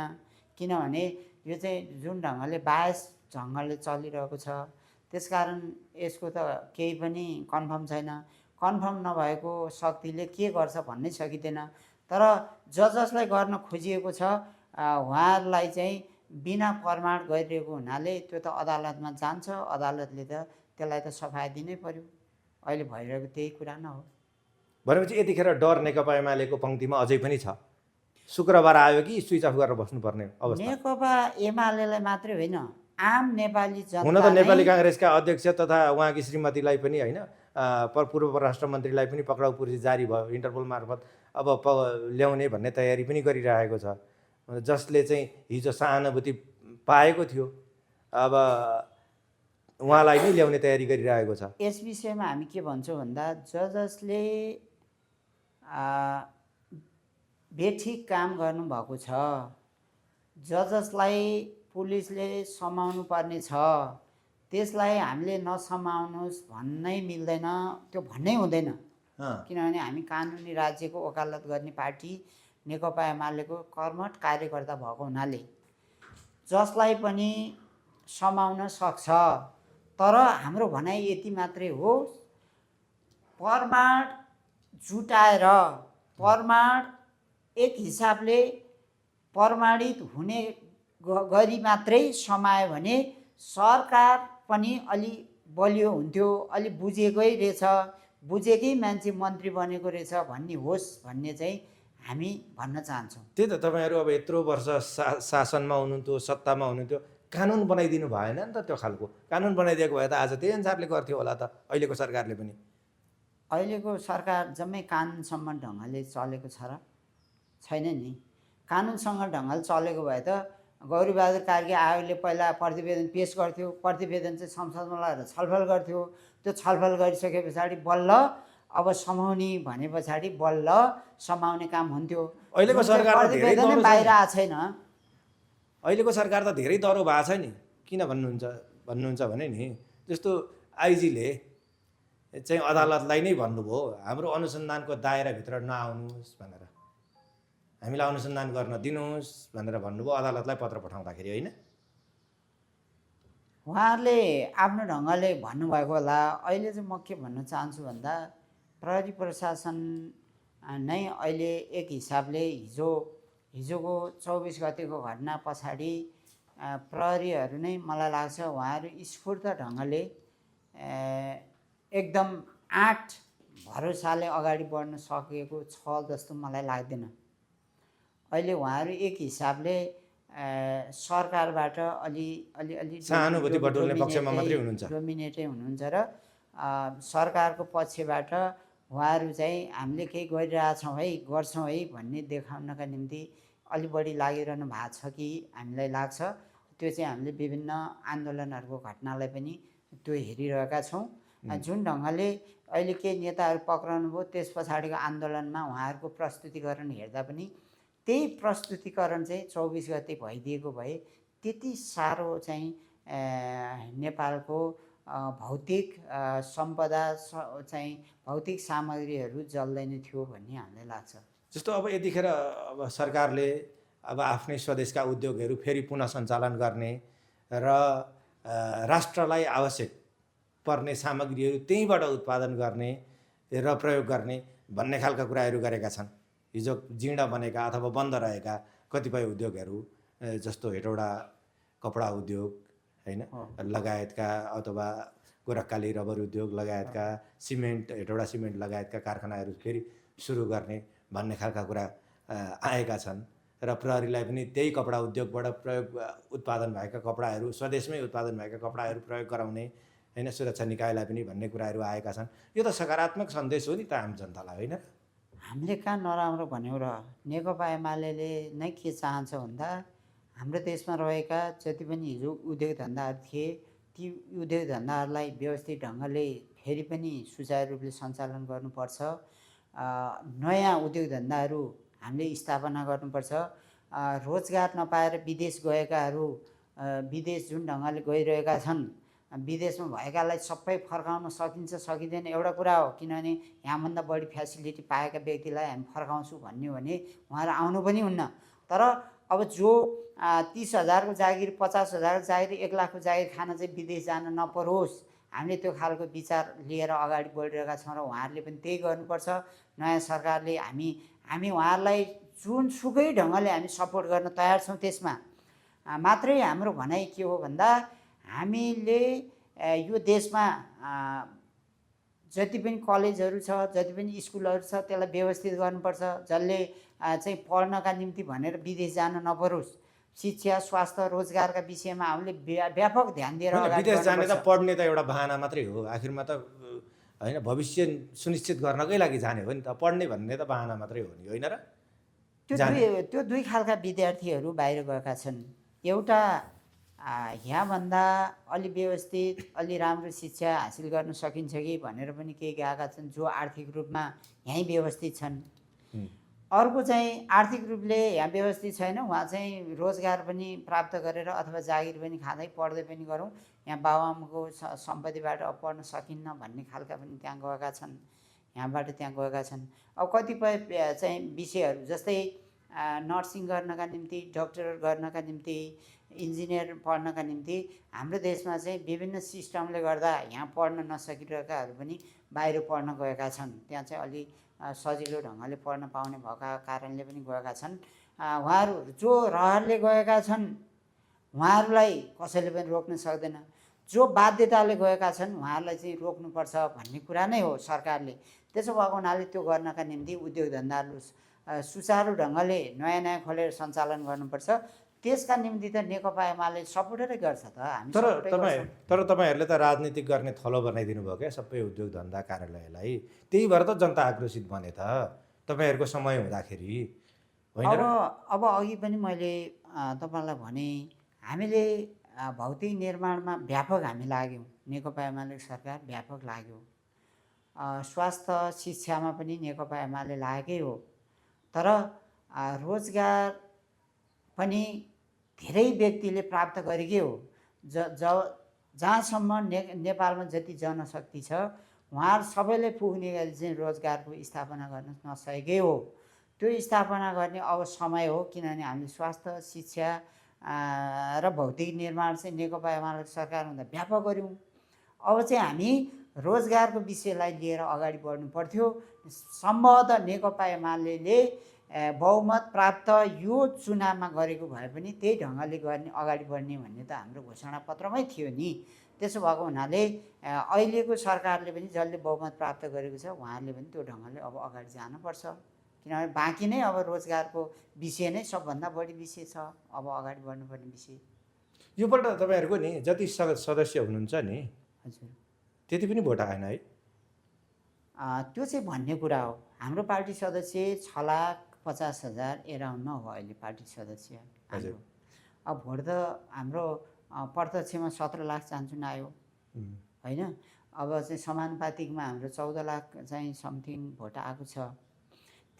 किनभने यो चाहिँ जुन ढङ्गले बायस ढङ्गले चलिरहेको छ, त्यसकारण यसको त केही पनि कन्फर्म छैन। कन्फर्म नभएको शक्तिले के गर्छ भन्नै सकिँदैन। तर जसलाई गर्न खोजिएको छ उहाँहरूलाई चाहिँ बिना प्रमाण गरिरहेको हुनाले त्यो त अदालतमा जान्छ, अदालतले त त्यसलाई त सफाइ दिनै पर्यो। अहिले भइरहेको त्यही कुरा न हो। भनेपछि यतिखेर डर नेकपा एमालेको पङ्क्तिमा अझै पनि छ? शुक्रबार आयो कि स्विच अफ गरेर बस्नुपर्ने अवस्था? नेकपा एमालेलाई मात्रै होइन, आम नेपाली जनता, हुन त नेपाली काङ्ग्रेसका अध्यक्ष तथा उहाँकी श्रीमतीलाई पनि होइन, पूर्व परराष्ट्र मन्त्रीलाई पनि पक्राउ पुर्जी जारी भयो, इन्टरपोल मार्फत अब ल्याउने भन्ने तयारी पनि गरिरहेको छ, जसले चाहिँ हिजो सहानुभूति पाएको थियो, अब उहाँलाई नै ल्याउने तयारी गरिरहेको छ। यस विषयमा हामी के भन्छौँ भन्दा जसले बेठिक काम गर्नुभएको छ, जसलाई पुलिसले समाउनु पर्ने छ, त्यसलाई हामीले नसमाउनुहोस् भन्नै मिल्दैन, त्यो भन्नै हुँदैन। किनभने हामी कानुनी राज्यको वकालत गर्ने पार्टी नेकपा एमालेको कर्मठ कार्यकर्ता भएको हुनाले जसलाई पनि समाउन सक्छ। तर हाम्रो भनाइ यति मात्रै हो, प्रमाण जुटाएर प्रमाण एक हिसाबले प्रमाणित हुने गरी मात्रै समायो भने सरकार पनि अलि बलियो हुन्थ्यो, अलि बुझेकै रहेछ, बुझेकै मान्छे मन्त्री बनेको रहेछ भन्ने होस् भन्ने चाहिँ हामी भन्न चाहन्छौँ। त्यही त तपाईँहरू अब यत्रो वर्ष शासनमा हुनुहुन्थ्यो, सत्तामा हुनुहुन्थ्यो, कानुन बनाइदिनु भएन नि त। त्यो खालको कानुन बनाइदिएको भए त आज त्यही अनुसारले गर्थ्यो होला त अहिलेको सरकारले पनि। अहिलेको सरकार जम्मै कानुनसम्म ढङ्गले चलेको छ र? छैन नि। कानुनसँग ढङ्गले चलेको भए त गौरीबहादुर कार्की आयोगले पहिला प्रतिवेदन पेस गर्थ्यो, प्रतिवेदन चाहिँ संसदमा लगाएर छलफल गर्थ्यो, त्यो छलफल गरिसके पछाडि बल्ल अब समाउने भने पछाडि बल्ल समाउने काम हुन्थ्यो। अहिलेको सरकार त धेरै प्रतिवेदनै दह्रो छ बाहिर नि। आएको छैन। अहिलेको सरकार त धेरै दह्रो भएको छ नि। किन भन्नुहुन्छ भने नि, जस्तो आइजीले चाहिँ अदालतलाई नै भन्नुभयो हाम्रो अनुसन्धानको दायराभित्र नआउनुहोस् भनेर, हामीलाई अनुसन्धान गर्न दिनुहोस् भनेर भन्नुभयो अदालतलाई पत्र पठाउँदाखेरि, होइन? उहाँहरूले आफ्नो ढङ्गले भन्नुभएको होला। अहिले चाहिँ म के भन्न चाहन्छु भन्दा प्रहरी प्रशासन नै अहिले एक हिसाबले हिजोको 24 गतेको घटना पछाडि प्रहरीहरू नै मलाई लाग्छ उहाँहरू स्फूर्त ढङ्गले एकदम आँट भरोसाले अगाडि बढ्न सकेको छ जस्तो मलाई लाग्दैन। अहिले उहाँहरू एक हिसाबले सरकारबाट अलि सहानुभूति बटुल्ने पक्षमा मात्रै हुनुहुन्छ, डोमिनेटै हुनुहुन्छ र सरकारको पक्षबाट उहाँहरू चाहिँ हामीले केही गरिरहेछौँ है, गर्छौँ है भन्ने देखाउनका निम्ति अलि बढी लागिरहनु भएको छ कि हामीलाई लाग्छ। त्यो चाहिँ हामीले विभिन्न आन्दोलनहरूको घटनालाई पनि त्यो हेरिरहेका छौँ। जुन ढङ्गले अहिले केही नेताहरू पक्राउनु भयो त्यस पछाडिको आन्दोलनमा उहाँहरूको प्रस्तुतिकरण हेर्दा पनि त्यही प्रस्तुतिकरण चाहिँ 24 गते भइदिएको भए त्यति साह्रो चाहिँ नेपालको भौतिक सम्पदा चाहिँ भौतिक सामग्रीहरू जल्दैन थियो भन्ने हामीलाई लाग्छ। जस्तो अब यतिखेर अब सरकारले अब आफ्नै स्वदेशका उद्योगहरू फेरि पुनः सञ्चालन गर्ने र राष्ट्रलाई आवश्यक पर्ने सामग्रीहरू त्यहीँबाट उत्पादन गर्ने र प्रयोग गर्ने भन्ने खालका कुराहरू गरेका छन्। हिजो जीर्ण बनेका अथवा बन्द रहेका कतिपय उद्योगहरू जस्तो हेटौडा कपडा उद्योग, होइन, लगायतका अथवा गोरखकाली रबर उद्योग लगायतका सिमेन्ट हेटौडा सिमेन्ट लगायतका कारखानाहरू फेरि सुरु गर्ने भन्ने खालका कुरा आएका छन् र प्रहरीलाई पनि त्यही कपडा उद्योगबाट उत्पादन भएका कपडाहरू स्वदेशमै उत्पादन भएका कपडाहरू प्रयोग गराउने, होइन, सुरक्षा निकायलाई पनि भन्ने कुराहरू आएका छन्। यो त सकारात्मक सन्देश हो नि त आम जनतालाई, होइन? हामीले कहाँ नराम्रो भन्यौँ र? नेकपा एमाले नै के चाहन्छ भन्दा हाम्रो देशमा रहेका जति पनि हिजो उद्योग धन्दाहरू थिए ती उद्योग धन्दाहरूलाई व्यवस्थित ढङ्गले फेरि पनि सुचारू रूपले सञ्चालन गर्नुपर्छ। नयाँ उद्योग धन्दाहरू हामीले स्थापना गर्नुपर्छ। रोजगार नपाएर विदेश गएकाहरू विदेश जुन ढङ्गले गइरहेका छन्, विदेशमा भएकालाई सबै फर्काउन सकिन्छ सकिँदैन एउटा कुरा हो, किनभने यहाँभन्दा बढी फ्यासिलिटी पाएका व्यक्तिलाई हामी फर्काउँछु भन्ने भने उहाँहरू आउनु पनि हुन्न। तर अब जो 30,000 को जागिर 50,000 को जागिर 1 लाख को जागिर खान चाहिँ विदेश जान नपरोस्, हामीले त्यो खालको विचार लिएर अगाडि बढिरहेका छौँ र उहाँहरूले पनि त्यही गर्नुपर्छ। नयाँ सरकारले हामी उहाँहरूलाई जुनसुकै ढङ्गले हामी सपोर्ट गर्न तयार छौँ। त्यसमा मात्रै हाम्रो भनाइ के हो भन्दा हामीले यो देशमा जति पनि कलेजहरू छ, जति पनि स्कुलहरू छ त्यसलाई व्यवस्थित गर्नुपर्छ, जसले चाहिँ पढ्नका निम्ति भनेर विदेश जान नपरोस्। शिक्षा, स्वास्थ्य, रोजगारका विषयमा हामीले व्यापक ध्यान दिएर विदेश जाने त पढ्ने त एउटा बहाना मात्रै हो, आखिरमा त होइन, भविष्य सुनिश्चित गर्नकै लागि जाने हो नि त। पढ्ने भन्ने त बहाना मात्रै हो नि, होइन र? त्यो दुई खालका विद्यार्थीहरू बाहिर गएका छन्। एउटा यहाँभन्दा अलि व्यवस्थित अलि राम्रो शिक्षा हासिल गर्न सकिन्छ कि भनेर पनि केही गएका छन् जो आर्थिक रूपमा यहीँ व्यवस्थित छन्। अर्को चाहिँ आर्थिक रूपले यहाँ व्यवस्थित छैन, उहाँ चाहिँ रोजगार पनि प्राप्त गरेर अथवा जागिर पनि खाँदै पढ्दै पनि गरौँ, यहाँ बाबुआमाको सम्पत्तिबाट पढ्न सकिन्न भन्ने खालका पनि त्यहाँ गएका छन्, यहाँबाट त्यहाँ गएका छन्। अब कतिपय चाहिँ विषयहरू जस्तै नर्सिङ गर्नका निम्ति, डक्टर गर्नका निम्ति, इन्जिनियर पढ्नका निम्ति हाम्रो देशमा चाहिँ विभिन्न सिस्टमले गर्दा यहाँ पढ्न नसकिरहेकाहरू पनि बाहिर पढ्न गएका छन्। त्यहाँ चाहिँ अलि सजिलो ढङ्गले पढ्न पाउने भएका कारणले पनि गएका छन्। उहाँहरू जो रहरले गएका छन् उहाँहरूलाई कसैले पनि रोक्न सक्दैन। जो बाध्यताले गएका छन् उहाँहरूलाई चाहिँ रोक्नुपर्छ भन्ने कुरा नै हो सरकारले। त्यसो भएको हुनाले त्यो गर्नका निम्ति उद्योग धन्दाहरू सुचारू ढङ्गले नयाँ नयाँ खोलेर सञ्चालन गर्नुपर्छ। त्यसका निम्ति त नेकपा एमाले सपोर्टरै गर्छ त, हामी तर तपाईँहरूले त राजनीतिक गर्ने थलो बनाइदिनु भयो क्या सबै उद्योग धन्दा कार्यालयलाई। त्यही भएर त जनता आक्रोशित बने त तपाईँहरूको समय हुँदाखेरि, होइन र? अब अघि पनि मैले तपाईँलाई भने हामीले भौतिक निर्माणमा व्यापक हामी लाग्यौँ, नेकपा एमाले सरकार व्यापक लाग्यो। स्वास्थ्य शिक्षामा पनि नेकपा एमाले लागेकै हो। तर रोजगार पनि धेरै व्यक्तिले प्राप्त गरेकै हो। जहाँसम्म नेपालमा जति जनशक्ति छ उहाँहरू सबैले पुग्ने गरी चाहिँ रोजगारको स्थापना गर्न नसकेकै हो। त्यो स्थापना गर्ने अब समय हो, किनभने हामीले स्वास्थ्य शिक्षा र भौतिक निर्माण चाहिँ नेकपा एमाले सरकार हुँदा व्यापक गऱ्यौँ। अब चाहिँ हामी रोजगारको विषयलाई लिएर अगाडि बढ्नु पर्थ्यो। सम्भवतः नेकपा एमाले बहुमत प्राप्त यो चुनावमा गरेको भए पनि त्यही ढङ्गले गर्ने अगाडि बढ्ने भन्ने त हाम्रो घोषणापत्रमै थियो नि। त्यसो भएको हुनाले अहिलेको सरकारले पनि जसले बहुमत प्राप्त गरेको छ उहाँहरूले पनि त्यो ढङ्गले अब अगाडि जानुपर्छ। किनभने बाँकी नै अब रोजगारको विषय नै सबभन्दा बढी विषय छ, अब अगाडि बढ्नुपर्ने विषय। योपल्ट तपाईँहरूको नि जति सदस्य हुनुहुन्छ नि, हजुर, त्यति पनि भोट आएन है? त्यो चाहिँ भन्ने कुरा हो। हाम्रो पार्टी सदस्य 6,50,000 एराउन्ड हो अहिले पार्टी सदस्य हाम्रो। अब भोट त हाम्रो प्रत्यक्षमा 17 लाख चान्चुन आयो, होइन? अब चाहिँ समानुपातिकमा हाम्रो 14 लाख चाहिँ समथिङ भोट आएको छ।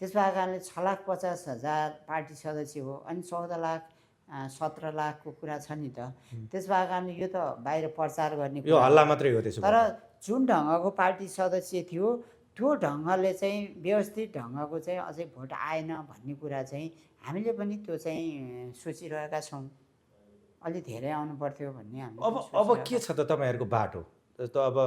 त्यस भएको कारणले 6,50,000 पार्टी सदस्य हो, अनि 14 लाख 17 लाखको कुरा छ नि त। त्यस भएको कारणले यो त बाहिर प्रचार गर्ने यो हल्ला मात्रै हो। त्यसो तर जुन ढङ्गको पार्टी सदस्य थियो त्यो ढङ्गले चाहिँ व्यवस्थित ढङ्गको चाहिँ अझै भोट आएन भन्ने कुरा चाहिँ हामीले पनि त्यो चाहिँ सोचिरहेका छौँ। अलि धेरै आउनु पर्थ्यो भन्ने हामी अब के छ त तपाईँहरूको बाटो? जस्तो अब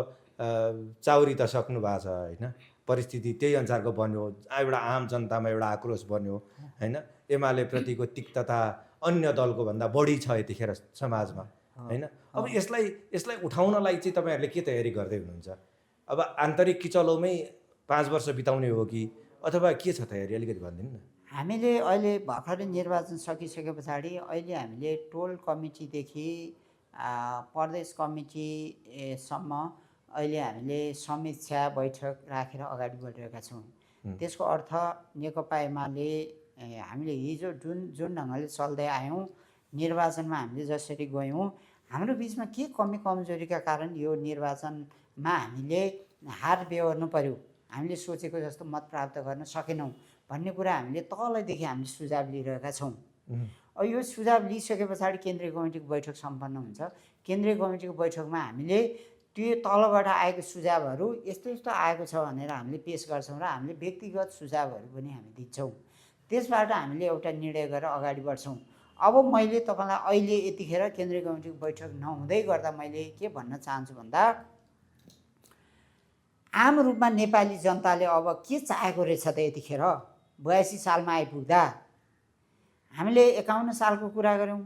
चाउरी त सक्नु भएको छ, होइन? परिस्थिति त्यही अनुसारको बन्यो, एउटा आम जनतामा एउटा आक्रोश बन्यो, होइन? एमाले प्रतिको तिक्तता अन्य दलको भन्दा बढी छ यतिखेर समाजमा, होइन? अब यसलाई उठाउनलाई चाहिँ तपाईँहरूले के तयारी गर्दै हुनुहुन्छ? अब आन्तरिक किचलोमै 5 वर्ष बिताउने हो कि अथवा के छ तयारी? अलिकति भनिदिनु न। हामीले अहिले भर्खरै निर्वाचन सकिसके पछाडि अहिले हामीले टोल कमिटीदेखि प्रदेश कमिटीसम्म अहिले हामीले समीक्षा बैठक राखेर अगाडि बढिरहेका छौँ। त्यसको अर्थ नेकपा एमाले हामीले हिजो जुन ढङ्गले चल्दै आयौँ, निर्वाचनमा हामीले जसरी गयौँ, हाम्रो बिचमा के कमी कमजोरीका कारण यो निर्वाचनमा हामीले हार बेहोर्नु पर्यो, हामीले सोचेको जस्तो मत प्राप्त गर्न सकेनौँ भन्ने कुरा हामीले तलैदेखि हामीले सुझाव लिइरहेका छौँ। अब यो सुझाव लिइसके पछाडि केन्द्रीय कमिटीको बैठक सम्पन्न हुन्छ। केन्द्रीय कमिटीको बैठकमा हामीले त्यो तलबाट आएको सुझावहरू यस्तो यस्तो आएको छ भनेर हामीले पेस गर्छौँ र हामीले व्यक्तिगत सुझावहरू पनि हामी दिन्छौँ। त्यसबाट हामीले एउटा निर्णय गरेर अगाडि बढ्छौँ। अब मैले तपाईँलाई अहिले यतिखेर केन्द्रीय कमिटीको बैठक नहुँदै गर्दा मैले के भन्न चाहन्छु भन्दा, आम रूपमा नेपाली जनताले अब के चाहेको रहेछ त यतिखेर 82 सालमा आइपुग्दा? हामीले 51 सालको कुरा गऱ्यौँ,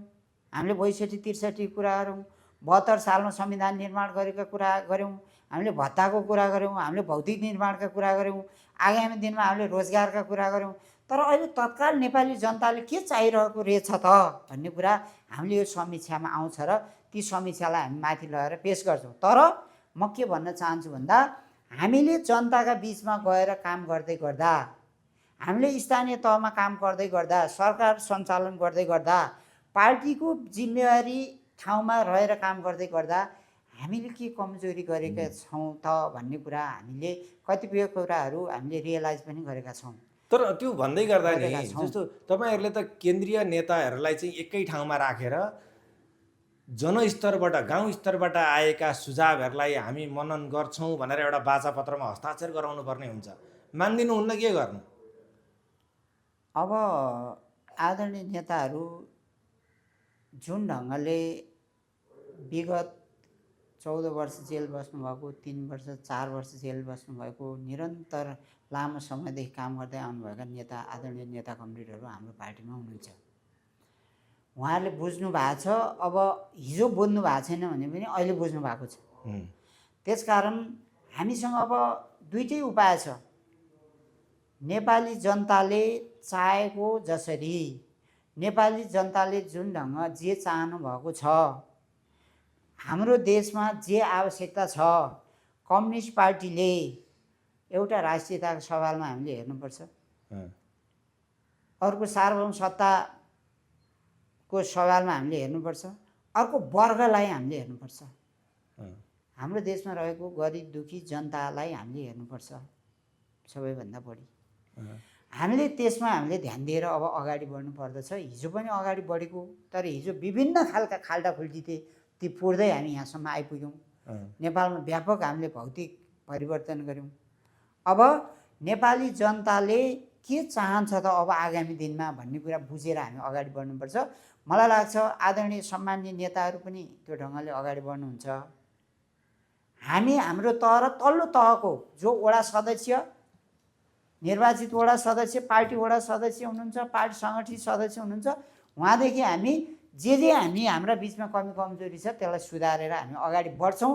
हामीले 62-63 कुरा गऱ्यौँ, 72 सालमा संविधान निर्माण गरेका कुरा गऱ्यौँ, हामीले भत्ताको कुरा गऱ्यौँ, हामीले भौतिक निर्माणका कुरा गऱ्यौँ, आगामी दिनमा हामीले रोजगारका कुरा गऱ्यौँ। तर अहिले तत्काल नेपाली जनताले के चाहिरहेको रहेछ त भन्ने कुरा हामीले यो समीक्षामा आउँछ र ती समीक्षालाई हामी माथि लगेर पेस गर्छौँ। तर म के भन्न चाहन्छु भन्दा, हामीले जनताका बिचमा गएर काम गर्दै गर्दा, हामीले स्थानीय तहमा काम गर्दै गर्दा, सरकार सञ्चालन गर्दै गर्दा, पार्टीको जिम्मेवारी ठाउँमा रहेर काम गर्दै गर्दा हामीले के कमजोरी गरेका छौँ त भन्ने कुरा हामीले कतिपय कुराहरू हामीले रियलाइज पनि गरेका छौँ। तर त्यो भन्दै गर्दा नि जस्तो तपाईँहरूले त केन्द्रीय नेताहरूलाई चाहिँ एकै ठाउँमा राखेर जनस्तरबाट गाउँ स्तरबाट आएका सुझावहरूलाई हामी मनन गर्छौँ भनेर एउटा बाचापत्रमा हस्ताक्षर गराउनु पर्ने हुन्छ। मान्दिनुहुन्न, के गर्नु? अब आदरणीय नेताहरू जुन ढङ्गले विगत 14 वर्ष जेल बस्नुभएको, 3 वर्ष 4 वर्ष जेल बस्नुभएको, निरन्तर लामो समयदेखि काम गर्दै आउनुभएका नेता आदरणीय नेता कमरेडहरू हाम्रो पार्टीमा हुनुहुन्छ। उहाँहरूले बुझ्नु भएको छ, अब हिजो बुझ्नु भएको छैन भने पनि अहिले बुझ्नु भएको छ। त्यसकारण हामीसँग अब दुईटै उपाय छ। नेपाली जनताले चाहेको जसरी, नेपाली जनताले जुन ढङ्ग जे चाहनु भएको छ, हाम्रो देशमा जे आवश्यकता छ, कम्युनिस्ट पार्टीले एउटा राष्ट्रियताको सवालमा हामीले हेर्नुपर्छ, अर्को सार्वभौम सत्ताको सवालमा हामीले हेर्नुपर्छ, अर्को वर्गलाई हामीले हेर्नुपर्छ। हाम्रो देशमा रहेको गरिब दुखी जनतालाई हामीले हेर्नुपर्छ सबैभन्दा बढी। हामीले त्यसमा हामीले ध्यान दिएर अब अगाडि बढ्नु पर्दछ। हिजो पनि अगाडि बढेको, तर हिजो विभिन्न खालका खाल्टाखुल्टी थिए, ती पुर्दै हामी यहाँसम्म आइपुग्यौँ। नेपालमा व्यापक हामीले भौतिक परिवर्तन गऱ्यौँ। अब नेपाली जनताले के चाहन्छ त अब आगामी दिनमा भन्ने कुरा बुझेर हामी अगाडि बढ्नुपर्छ। मलाई लाग्छ आदरणीय सम्माननीय नेताहरू पनि त्यो ढङ्गले अगाडि बढ्नुहुन्छ। हामी हाम्रो तह र तल्लो तहको जो वडा सदस्य, निर्वाचित वडा सदस्य, पार्टी वडा सदस्य हुनुहुन्छ, पार्टी सङ्गठित सदस्य हुनुहुन्छ, उहाँदेखि हामी जे हामी हाम्रा बिचमा कमी कमजोरी छ त्यसलाई सुधारेर हामी अगाडि बढ्छौँ।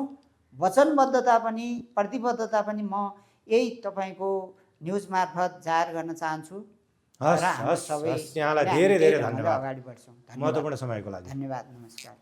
वचनबद्धता पनि प्रतिबद्धता पनि म यही तपाईँको न्युज मार्फत जाहेर गर्न चाहन्छु। हस्, यहाँलाई धेरै धेरै धन्यवाद अगाडि बढ्छौँ। महत्त्वपूर्ण समयको लागि। धन्यवाद, नमस्कार।